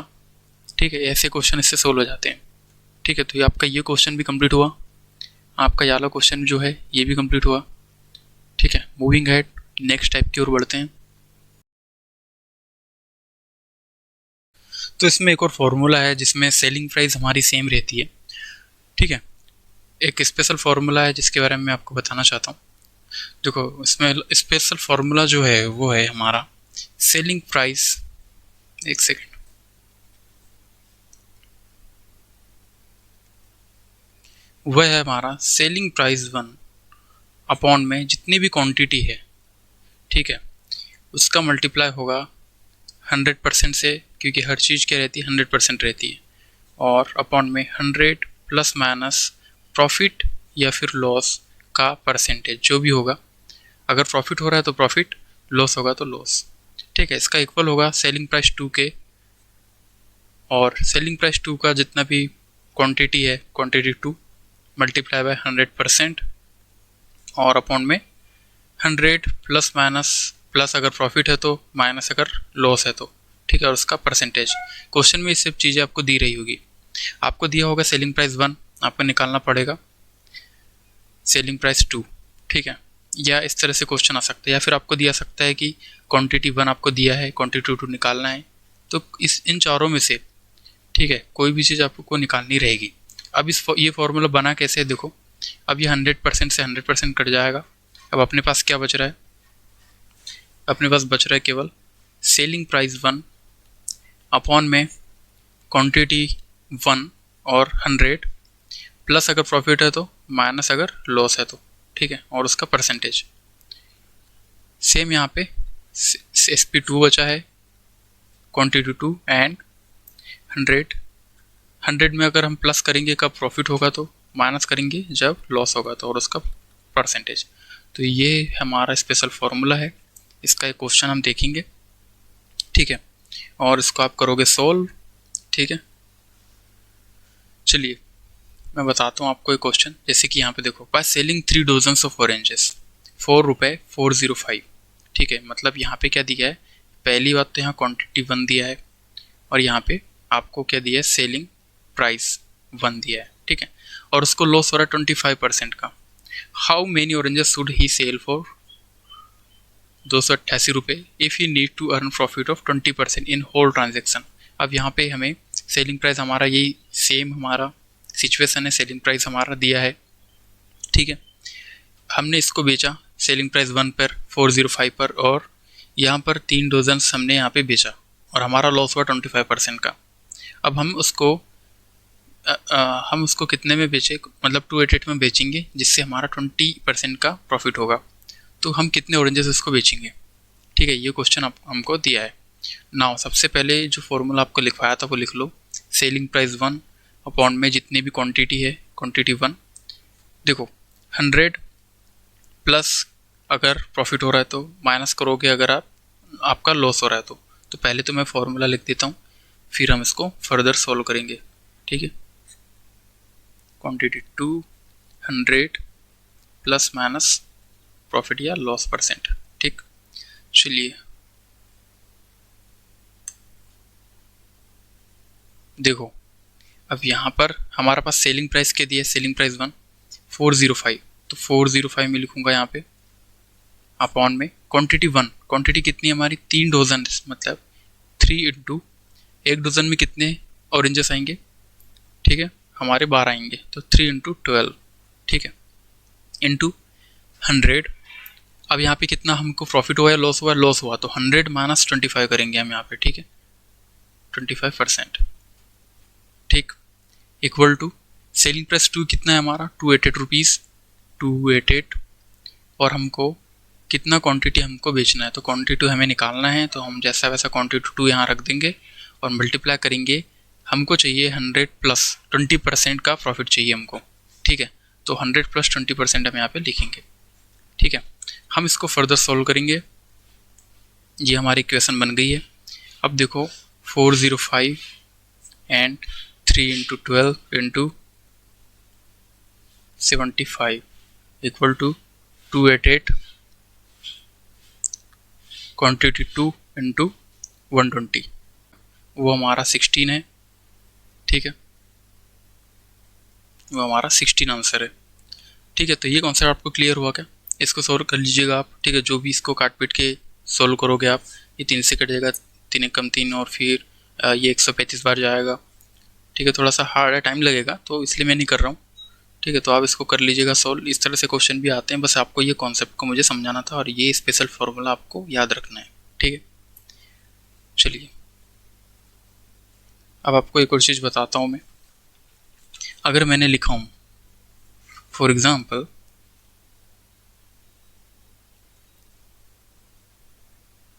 ठीक है, ऐसे क्वेश्चन इससे सोल्व हो जाते हैं। ठीक है, तो ये आपका ये क्वेश्चन भी कंप्लीट हुआ, आपका ये वाला क्वेश्चन जो है ये भी कंप्लीट हुआ। ठीक है, मूविंग हेड नेक्स्ट टाइप की ओर बढ़ते हैं। तो इसमें एक और फॉर्मूला है जिसमें सेलिंग प्राइस हमारी सेम रहती है। ठीक है, एक स्पेशल फार्मूला है जिसके बारे में मैं आपको बताना चाहता हूँ। देखो, इसमें स्पेशल फार्मूला जो है वो है हमारा सेलिंग प्राइस, एक सेकेंड, वह है हमारा सेलिंग प्राइस 1 अपॉन में जितनी भी क्वांटिटी है, ठीक है, उसका मल्टीप्लाई होगा 100% से, क्योंकि हर चीज़ क्या रहती है 100% रहती है, और अपॉन में 100 प्लस माइनस प्रॉफिट या फिर लॉस का परसेंटेज जो भी होगा। अगर प्रॉफिट हो रहा है तो प्रॉफिट, लॉस होगा तो लॉस। ठीक है, इसका इक्वल होगा सेलिंग प्राइस 2 के, और सेलिंग प्राइस 2 का जितना भी क्वांटिटी है, क्वांटिटी 2 मल्टीप्लाई बाय 100% और अपॉन में 100 प्लस माइनस, प्लस अगर प्रॉफिट है तो, माइनस अगर लॉस है तो। ठीक है, और उसका परसेंटेज। क्वेश्चन में ये सब चीज़ें आपको दी रही होगी। आपको दिया होगा सेलिंग प्राइस 1, आपको निकालना पड़ेगा सेलिंग प्राइस 2। ठीक है, या इस तरह से क्वेश्चन आ सकता है, या फिर आपको दिया सकता है कि क्वांटिटी 1 आपको दिया है, क्वांटिटी 2 निकालना है, तो इन चारों में से, ठीक है, कोई भी चीज़ आपको निकालनी रहेगी। अब ये फॉर्मूला बना कैसे है, देखो, अब ये 100% से 100% कट जाएगा। अब अपने पास क्या बच रहा है, अपने पास बच रहा है केवल सेलिंग प्राइस 1 अपॉन में क्वांटिटी 1 और 100 प्लस अगर प्रॉफिट है तो, माइनस अगर लॉस है तो। ठीक है, और उसका परसेंटेज सेम यहाँ पे SP2 बचा है, क्वांटिटी 2 एंड 100 में अगर हम प्लस करेंगे कब प्रॉफिट होगा तो, माइनस करेंगे जब लॉस होगा तो, और उसका परसेंटेज। तो ये हमारा स्पेशल फार्मूला है, इसका एक क्वेश्चन हम देखेंगे। ठीक है, और इसको आप करोगे सोल्व। ठीक है, चलिए मैं बताता हूँ आपको एक क्वेश्चन। जैसे कि यहाँ पे देखो, by selling 3 dozens of oranges ₹4,405। ठीक है, मतलब यहाँ पे क्या दिया है, पहली बात तो यहाँ क्वांटिटी 1 दिया है, और यहाँ पे आपको क्या दिया है, सेलिंग प्राइस 1 दिया है। ठीक है, और उसको लॉस हो रहा है 25% का। How many oranges should he sell for ₹288 if you need to earn profit of 20% in whole transaction. अब यहाँ पे हमें सेलिंग प्राइस हमारा यही सेम हमारा सिचुएशन है, सेलिंग प्राइस हमारा दिया है। ठीक है, हमने इसको बेचा सेलिंग प्राइस 1 पर 405 पर, और यहाँ पर 3 डजन हमने यहाँ पे बेचा, और हमारा लॉस हुआ 25% का। अब हम उसको कितने में बेचे, मतलब 288 में बेचेंगे, जिससे हमारा 20% का प्रॉफिट होगा। तो हम कितने ऑरेंजेस इसको बेचेंगे। ठीक है, ये क्वेश्चन हमको दिया है। नाउ सबसे पहले जो फॉर्मूला आपको लिखवाया था वो लिख लो, सेलिंग प्राइस 1 अपॉन में जितनी भी क्वांटिटी है, क्वांटिटी 1। देखो 100 प्लस अगर प्रॉफिट हो रहा है तो, माइनस करोगे अगर आपका लॉस हो रहा है तो पहले तो मैं फॉर्मूला लिख देता हूँ, फिर हम इसको फर्दर सॉल्व करेंगे। ठीक है, क्वांटिटी 2 100 प्लस माइनस प्रॉफिट या लॉस परसेंट। ठीक, चलिए देखो, अब यहाँ पर हमारा पास सेलिंग प्राइस क्या दिया है, सेलिंग प्राइस 1 405, तो 405 में लिखूंगा यहाँ पे, अपॉन में क्वांटिटी 1, क्वांटिटी कितनी है हमारी 3 डजन, मतलब 3 इंटू, एक डजन में कितने ऑरेंजेस आएंगे, ठीक है, हमारे 12 आएंगे, तो 3 इंटू 12, ठीक है, इंटू 100। अब यहाँ पे कितना हमको प्रॉफिट हुआ है, लॉस हुआ है, लॉस हुआ, तो 100 माइनस 25 करेंगे हम यहाँ पे। ठीक है, 25%। ठीक, इक्वल टू सेलिंग प्राइस 2 कितना है हमारा, 288 रुपीज़, 288, और हमको कितना क्वांटिटी हमको बेचना है, तो क्वांटिटी हमें निकालना है, तो हम जैसा वैसा क्वांटिटी 2 यहाँ रख देंगे और मल्टीप्लाई करेंगे। हमको चाहिए 100 प्लस 20% का प्रॉफिट चाहिए हमको। ठीक है, तो 100 प्लस 20% हम यहाँ पे लिखेंगे। ठीक है, हम इसको फर्दर सॉल्व करेंगे। ये हमारी इक्वेशन बन गई है। अब देखो 405 and 3 into 12 into 75 equal to 288 quantity 2 into 120, वो हमारा 16 है। ठीक है, वो हमारा 16 आंसर है। ठीक है, तो ये कॉन्सेप्ट आपको क्लियर हुआ क्या? इसको सॉल्व कर लीजिएगा आप। ठीक है, जो भी इसको काट पीट के सॉल्व करोगे आप, ये 3 से कट जाएगा, 3 एकम 3 और फिर ये 135 बार जाएगा। ठीक है, थोड़ा सा हार्ड है, टाइम लगेगा, तो इसलिए मैं नहीं कर रहा हूँ। ठीक है, तो आप इसको कर लीजिएगा सॉल्व। इस तरह से क्वेश्चन भी आते हैं, बस आपको ये कॉन्सेप्ट को मुझे समझाना था और ये स्पेशल फॉर्मूला आपको याद रखना है। ठीक है, चलिए अब आपको एक और चीज़ बताता हूँ मैं। अगर मैंने लिखा हूँ फॉर एग्जाम्पल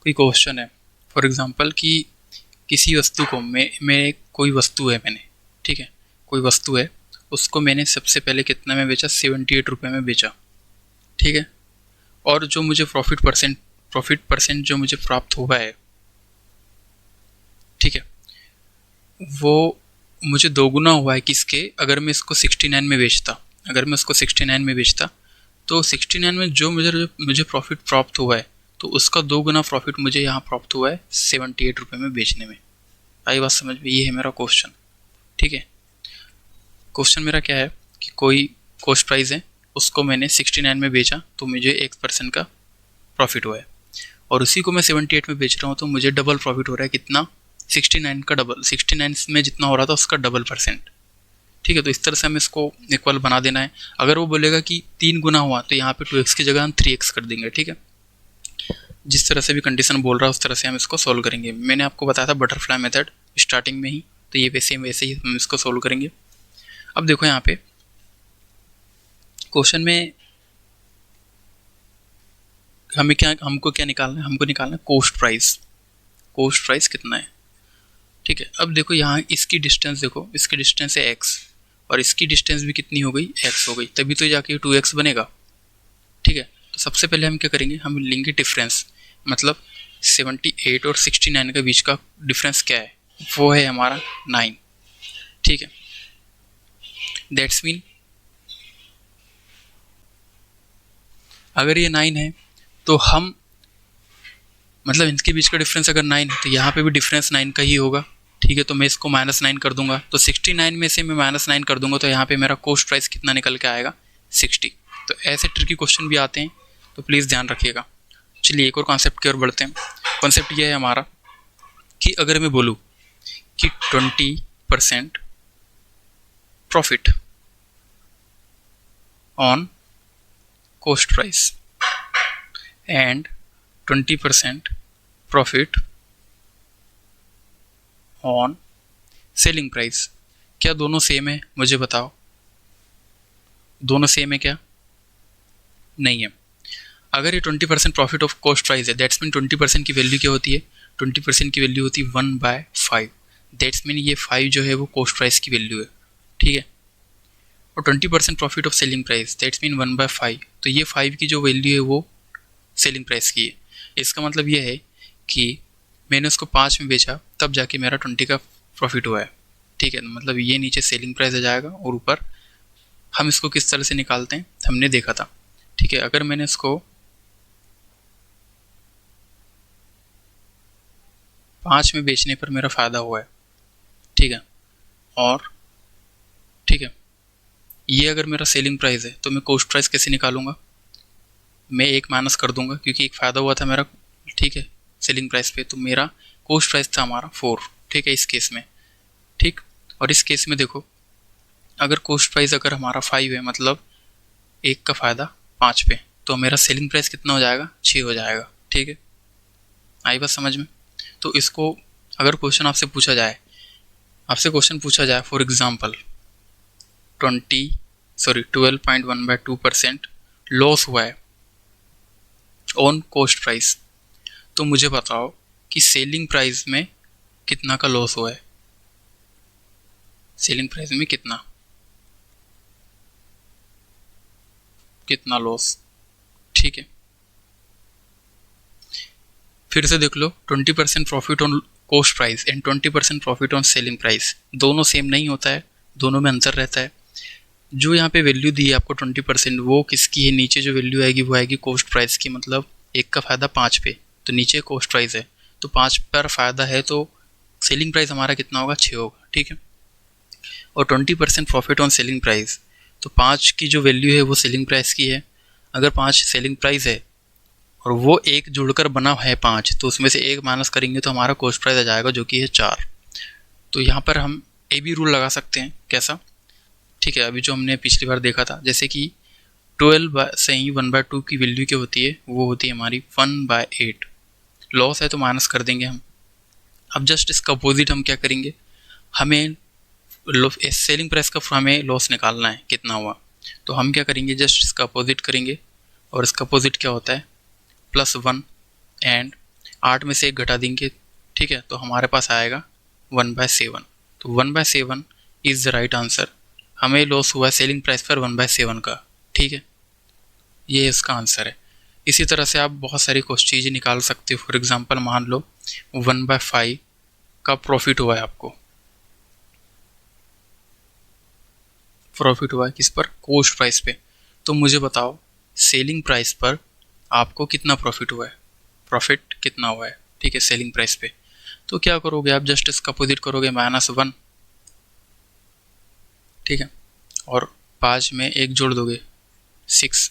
कोई क्वेश्चन है, फॉर एग्जाम्पल कि किसी वस्तु को मैं कोई वस्तु है मैंने, ठीक है, कोई वस्तु है, उसको मैंने सबसे पहले कितना में बेचा, 78 रुपये में बेचा। ठीक है, और जो मुझे प्रॉफिट परसेंट जो मुझे प्राप्त हुआ है, ठीक है, वो मुझे दोगुना हुआ है किसके, अगर मैं इसको 69 में बेचता, अगर मैं उसको 69 में बेचता तो 69 में जो मुझे प्रॉफिट प्राप्त हुआ है, तो उसका 2 गुना प्रॉफिट मुझे यहाँ प्राप्त हुआ है 78 रुपये में बेचने में। आई बात समझ में? ये है मेरा क्वेश्चन। ठीक है, क्वेश्चन मेरा क्या है कि कोई कॉस्ट प्राइस है, उसको मैंने 69 में बेचा तो मुझे 1% का प्रॉफिट हुआ है, और उसी को मैं 78 में बेच रहा हूँ तो मुझे डबल प्रॉफिट हो रहा है। कितना? 69 का डबल, 69 में जितना हो रहा था उसका डबल %। ठीक है, तो इस तरह से हमें इसको इक्वल बना देना है। अगर वो बोलेगा कि 3 गुना हुआ तो यहाँ पे 2x की जगह हम 3x कर देंगे। ठीक है, जिस तरह से भी कंडीशन बोल रहा है उस तरह से हम इसको सोल्व करेंगे। मैंने आपको बताया था बटरफ्लाई मेथड स्टार्टिंग में ही, तो ये वैसे ही हम इसको सोल्व करेंगे। अब देखो यहाँ पे क्वेश्चन में हमको क्या निकालना है, हमको निकालना है कोस्ट प्राइस। कोस्ट प्राइस कितना है? ठीक है, अब देखो यहाँ इसकी डिस्टेंस देखो, इसकी डिस्टेंस है x और इसकी डिस्टेंस भी कितनी हो गई, x हो गई, तभी तो जाके 2x बनेगा। ठीक है, तो सबसे पहले हम क्या करेंगे, हम लेंगे डिफरेंस, मतलब 78 और 69 के बीच का डिफरेंस क्या है, वो है हमारा 9। ठीक है, दैट्स मीन अगर ये 9 है तो हम, मतलब इनके बीच का डिफरेंस अगर 9 है तो यहाँ पे भी डिफरेंस 9 का ही होगा। ठीक है, तो मैं इसको -9 कर दूंगा, तो 69 में से मैं -9 कर दूंगा तो यहाँ पे मेरा कॉस्ट प्राइस कितना निकल के आएगा, 60। तो ऐसे ट्रिकी क्वेश्चन भी आते हैं, तो प्लीज़ ध्यान रखिएगा। चलिए एक और कॉन्सेप्ट की ओर बढ़ते हैं। कॉन्सेप्ट ये है हमारा कि अगर मैं बोलूँ कि 20% profit on cost price and 20% profit on selling price, क्या दोनों सेम है? मुझे बताओ, दोनों सेम है क्या? नहीं है। अगर ये 20% प्रॉफिट ऑफ कॉस्ट प्राइस है, दैट्स मीन 20% की वैल्यू क्या होती है, 20% की वैल्यू होती है 1/5। दैट्स मीन ये 5 जो है वो कॉस्ट प्राइस की वैल्यू है। ठीक है, और 20% profit of selling price, that's mean 1/5, तो ये 5 की जो वैल्यू है वो सेलिंग प्राइस की है। इसका मतलब ये है कि मैंने उसको 5 में बेचा तब जाके मेरा 20 का प्रॉफिट हुआ है। ठीक है, मतलब ये नीचे सेलिंग प्राइस आ जाएगा और ऊपर हम इसको किस तरह से निकालते हैं हमने देखा था। ठीक है, अगर मैंने इसको 5 में बेचने पर मेरा फ़ायदा हुआ है, ठीक है, और ठीक है, ये अगर मेरा सेलिंग प्राइस है तो मैं कॉस्ट प्राइस कैसे निकालूंगा, मैं एक माइनस कर दूंगा क्योंकि एक फ़ायदा हुआ था मेरा, ठीक है, सेलिंग प्राइस पे, तो मेरा कॉस्ट प्राइस था हमारा 4। ठीक है, इस केस में। ठीक, और इस केस में देखो अगर कॉस्ट प्राइस अगर हमारा 5 है, मतलब 1 का फ़ायदा 5 पे, तो मेरा सेलिंग प्राइस कितना हो जाएगा, 6 हो जाएगा। ठीक है, आई बात समझ में? तो इसको अगर क्वेश्चन आपसे पूछा जाए, फॉर एग्जांपल 12.1/2% लॉस हुआ है ऑन कॉस्ट प्राइस, तो मुझे बताओ कि सेलिंग प्राइस में कितना का लॉस हुआ है, सेलिंग प्राइस में कितना लॉस। ठीक है, फिर से देख लो, 20% profit on cost price and 20% profit on selling price, दोनों सेम नहीं होता है, दोनों में अंतर रहता है। जो यहाँ पे वैल्यू दी है आपको 20%, वो किसकी है? नीचे जो वैल्यू आएगी वो आएगी कॉस्ट प्राइस की, मतलब एक का फ़ायदा 5 पे, तो नीचे कॉस्ट प्राइस है तो 5 पर फ़ायदा है, तो सेलिंग प्राइस हमारा कितना होगा? 6 होगा, ठीक है। और 20% प्रॉफिट ऑन सेलिंग प्राइस, तो 5 की जो वैल्यू है वो सेलिंग प्राइस की है। अगर 5 सेलिंग प्राइस है और वो एक जुड़कर बना है 5, तो उसमें से एक माइनस करेंगे तो हमारा कॉस्ट प्राइस आ जाएगा जो कि है 4। तो यहाँ पर हम ए बी रूल लगा सकते हैं। कैसा? ठीक है, अभी जो हमने पिछली बार देखा था, जैसे कि 12 से ही 1/2 की वैल्यू क्या होती है? वो होती है हमारी 1/8। लॉस है तो माइनस कर देंगे हम। अब जस्ट इसका अपोजिट हम क्या करेंगे? हमें सेलिंग प्राइस का हमें लॉस निकालना है कितना हुआ, तो हम क्या करेंगे? जस्ट इसका अपोजिट करेंगे, और इसका अपोजिट क्या होता है? +1, एंड 8 में से 1 घटा देंगे, ठीक है, तो हमारे पास आएगा 1/7। तो 1/7 इज़ द राइट आंसर। हमें लॉस हुआ है सेलिंग प्राइस पर 1/7 का, ठीक है, ये इसका आंसर है। इसी तरह से आप बहुत सारी कुछ चीज़ें निकाल सकते हो। फॉर एग्जांपल मान लो 1/5 का प्रॉफिट हुआ है आपको, प्रॉफिट हुआ है किस पर? कॉस्ट प्राइस पे। तो मुझे बताओ सेलिंग प्राइस पर आपको कितना प्रॉफिट हुआ है? प्रॉफिट कितना हुआ है? ठीक है, सेलिंग प्राइस पे। तो क्या करोगे आप? जस्ट इसका अपोजिट करोगे, -1, ठीक है, और 5 में 1 जोड़ दोगे, 6।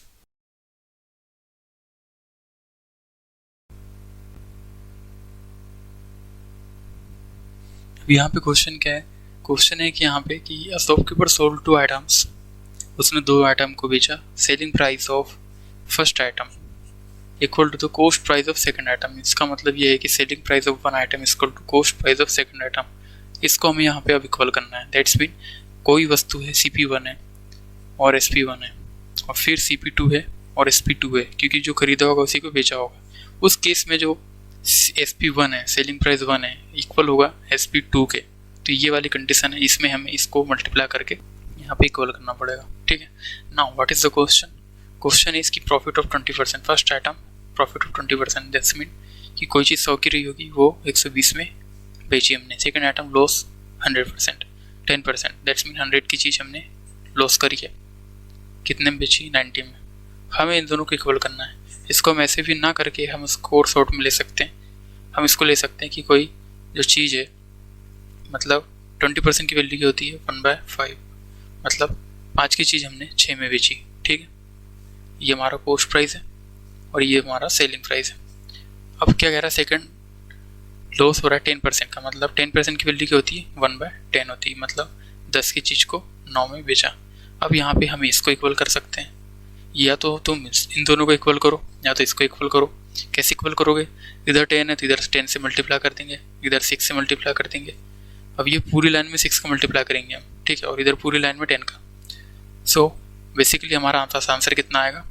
अब यहाँ पे क्वेश्चन क्या है? क्वेश्चन है कि यहाँ पे कि अ शॉपकीपर सोल्ड 2 आइटम्स, उसने 2 आइटम को बेचा। Selling price of first item equal to the cost price of second item. इसका मतलब ये है कि selling price of one item equal to cost price of second item. इसको हमें यहाँ पे अब इक्वल करना है। दैट्स मीन कोई वस्तु है CP1 है और SP1 है, और फिर CP2 है और SP2 है, क्योंकि जो खरीदा होगा उसी को बेचा होगा। उस केस में जो SP1 है, सेलिंग प्राइस 1 है, इक्वल होगा SP2 के। तो ये वाली कंडीशन है, इसमें हमें इसको मल्टीप्लाई करके यहाँ पे इक्वल करना पड़ेगा, ठीक है। Now what is the question? Question is की profit of 20%, first item profit of 20%, that's mean कि कोई चीज़ 100 की रही होगी वो 120 में बेची हमने। Second item loss 100%, 10%, that's mean 100 की चीज़ हमने लॉस करी है, कितने में बेची? 90 में। हमें इन दोनों को इक्वल करना है। इसको हम ऐसे भी ना करके हम इसको और शॉर्ट में ले सकते हैं। हम इसको ले सकते हैं कि कोई जो चीज़ है, मतलब 20% की वैल्यू की होती है 1/5, मतलब 5 की चीज़ हमने 6 में बेची, ठीक है। ये हमारा कॉस्ट प्राइस है और ये हमारा सेलिंग प्राइस है। अब क्या कह रहा है? सेकंड लॉस हो रहा है 10% का, मतलब 10% की वैल्यू क्या होती है? 1/10 होती है, मतलब 10 की चीज़ को 9 में बेचा। अब यहाँ पे हम इसको इक्वल कर सकते हैं, या तो तुम इन दोनों को इक्वल करो या तो इसको इक्वल करो। कैसे इक्वल करोगे? इधर 10 है तो इधर 10 से मल्टीप्लाई कर देंगे, इधर 6 से मल्टीप्लाई कर देंगे। अब ये पूरी लाइन में 6 का मल्टीप्लाई करेंगे हम, ठीक है, और इधर पूरी लाइन में 10 का। सो बेसिकली हमारा आंसर कितना आएगा?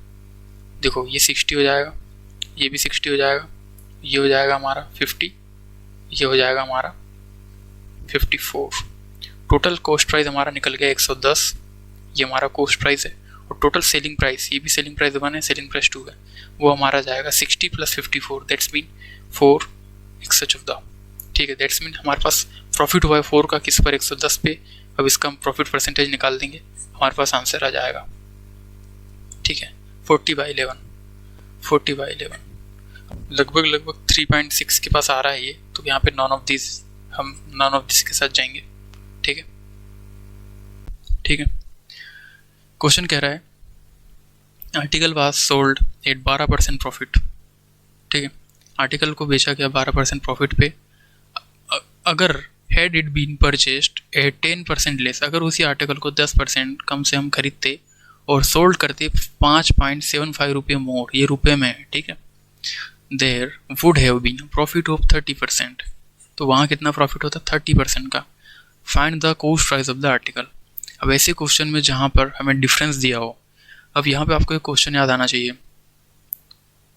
देखो ये 60 हो जाएगा, ये भी 60 हो जाएगा, ये हो जाएगा हमारा 50, ये हो जाएगा हमारा 54। टोटल कॉस्ट प्राइस हमारा निकल गया 110, ये हमारा कॉस्ट प्राइस है। और टोटल सेलिंग प्राइस, ये भी सेलिंग प्राइस 1 है, सेलिंग प्राइस 2 है, वो हमारा जाएगा 60 + 54, दैट्स मीन 4 114, ठीक है। दैट्स मीन हमारे पास प्रॉफिट हुआ है 4 का, किस पर? 110 पे। अब इसका हम प्रॉफिट परसेंटेज निकाल देंगे, हमारे पास आंसर आ जाएगा, ठीक है, 40/11, 40/11, लगभग 3.6 के पास आ रहा है ये। तो यहाँ पे नॉन ऑफ दिस के साथ जाएंगे, ठीक है, ठीक है। क्वेश्चन कह रहा है article was sold at 12% profit, ठीक है, आर्टिकल को बेचा गया 12% प्रॉफिट पे। अगर had it been purchased at 10% less, अगर उसी आर्टिकल को 10% कम से हम खरीदते और सोल्ड करते 5.75 रुपये मोर, ये रुपये में है, ठीक है, there would have been profit of 30%। तो वहाँ कितना प्रॉफिट होता? 30% का। Find the cost price of the article. अब ऐसे क्वेश्चन में जहाँ पर हमें डिफरेंस दिया हो, अब यहाँ पे आपको एक क्वेश्चन याद आना चाहिए।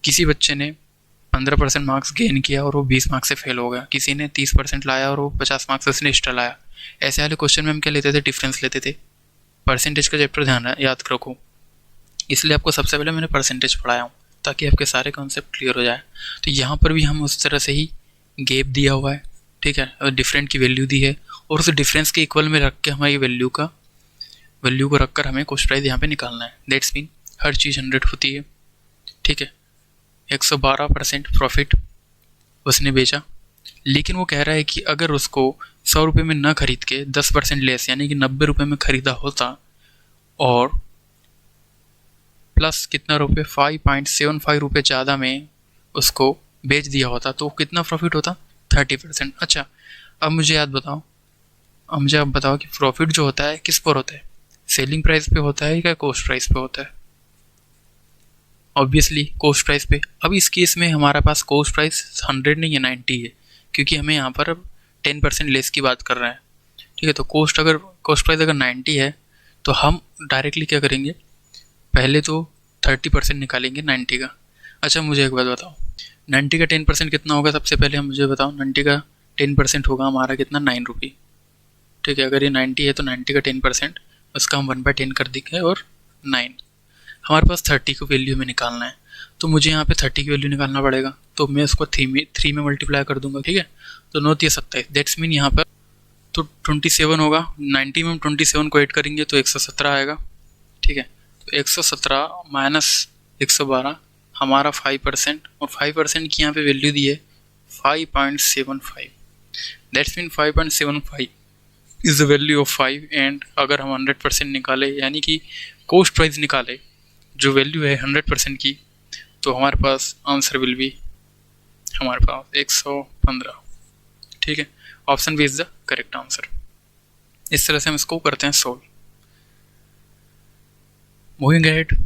किसी बच्चे ने 15% मार्क्स गेन किया और वो 20 मार्क्स से फेल हो गया, किसी ने 30% लाया और वो 50 मार्क्स से उसने एक्स्ट्रा लाया। ऐसे वाले क्वेश्चन में हम क्या लेते थे? डिफरेंस लेते थे। परसेंटेज का चैप्टर ध्यान याद रखो, इसलिए आपको सबसे पहले मैंने परसेंटेज पढ़ाया हूँ ताकि आपके सारे कॉन्सेप्ट क्लियर हो जाए। तो यहाँ पर भी हम उस तरह से ही गैप दिया हुआ है, ठीक है, और डिफरेंट की वैल्यू दी है और उस डिफरेंस के इक्वल में रख के हमारी वैल्यू का वैल्यू को रखकर हमें कॉस्ट प्राइस यहाँ पे निकालना है। दैट्स मीन हर चीज़ 100 होती है, ठीक है। 112% प्रॉफिट उसने बेचा, लेकिन वो कह रहा है कि अगर उसको 100 रुपये में न खरीद के 10% लेस यानी कि 90 रुपये में खरीदा होता और प्लस कितना रुपये 5.75 रुपये ज़्यादा में उसको बेच दिया होता तो कितना प्रॉफिट होता? 30%। अच्छा, अब मुझे आप बताओ कि प्रॉफिट जो होता है किस पर होता है, सेलिंग प्राइस पे होता है या कॉस्ट प्राइस पे होता है? ऑब्वियसली कॉस्ट प्राइस पे। अब इस केस में हमारा पास कॉस्ट प्राइस 100 नहीं है, 90 है, क्योंकि हमें यहाँ पर अब 10% लेस की बात कर रहे हैं, ठीक है। तो कॉस्ट प्राइस अगर 90 है तो हम डायरेक्टली क्या करेंगे, पहले तो 30% निकालेंगे 90 का। अच्छा, मुझे एक बात बताओ, 90 का 10% कितना होगा? सबसे पहले हम मुझे बताओ, 90 का 10% होगा हमारा कितना? 9 रुपये, ठीक है। अगर ये 90 है तो 90 का 10% उसका हम 1/10 कर देंगे और 9। हमारे पास 30 को वैल्यू में निकालना है, तो मुझे यहाँ पे 30 की वैल्यू निकालना पड़ेगा, तो मैं उसको 3 में मल्टीप्लाई कर दूंगा, ठीक है। तो 9 3 27, दैट्स मीन यहाँ पर तो 27 होगा। 90 में हम 27 को ऐड करेंगे तो 117 आएगा, ठीक है। तो 117 माइनस 112 हमारा 5%, और 5% की यहाँ पे वैल्यू दी है 5.75, that's mean 5.75 is the value of 5। And अगर हम 100% निकाले यानी कि कॉस्ट प्राइस निकाले जो वैल्यू है 100% की, तो हमारे पास आंसर विल बी हमारे पास 115, ठीक है। Option B is the correct answer. इस तरह से हम इसको करते हैं solve. Moving ahead,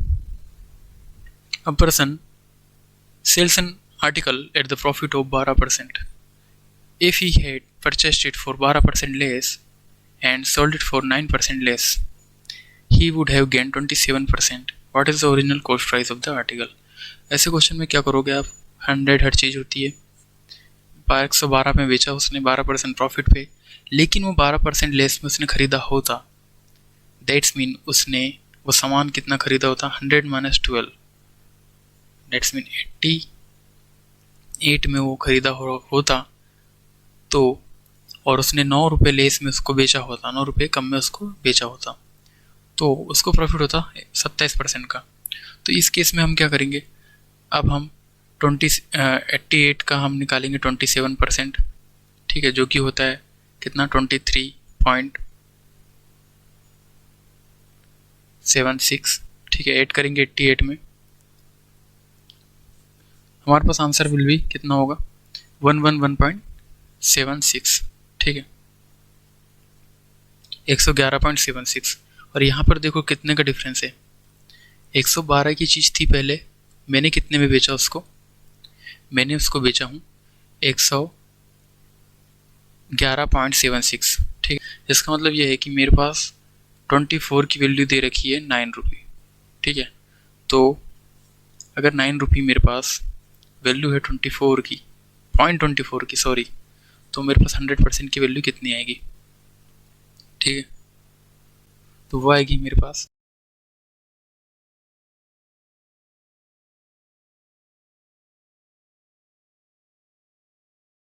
a person sells an article at the profit of 12%. If he had purchased it for 12% less and sold it for 9% less, he would have gained 27%. What is the original cost price of the article? ऐसे question में क्या करोगे आप, 100 हर चीज़ होती है, 112 में बेचा उसने 12% प्रॉफिट पे, लेकिन वो 12% लेस में उसने खरीदा होता, दैट्स मीन उसने वो सामान कितना खरीदा होता? 100 माइनस 12, दैट्स मीन 88 में वो खरीदा होता तो, और उसने 9 रुपये लेस में उसको बेचा होता, 9 रुपये कम में उसको बेचा होता, तो उसको प्रॉफिट होता 27% का। तो इस केस में हम क्या करेंगे, अब हम 88 का हम निकालेंगे 27%, ठीक है, जो कि होता है कितना? 23.76, ठीक है। ऐड करेंगे 88 में, हमारे पास आंसर विल भी कितना होगा? 111.76, ठीक है, 111.76। और यहाँ पर देखो कितने का डिफरेंस है, 112 की चीज़ थी पहले, मैंने कितने में बेचा उसको? मैंने उसको बेचा हूँ 111.76, ठीक है। इसका मतलब ये है कि मेरे पास 24 की वैल्यू दे रखी है 9 रुपये, ठीक है। तो अगर 9 रुपये मेरे पास वैल्यू है 24 की, 0.24 की सॉरी, तो मेरे पास 100% की वैल्यू कितनी आएगी, ठीक है। तो वो आएगी मेरे पास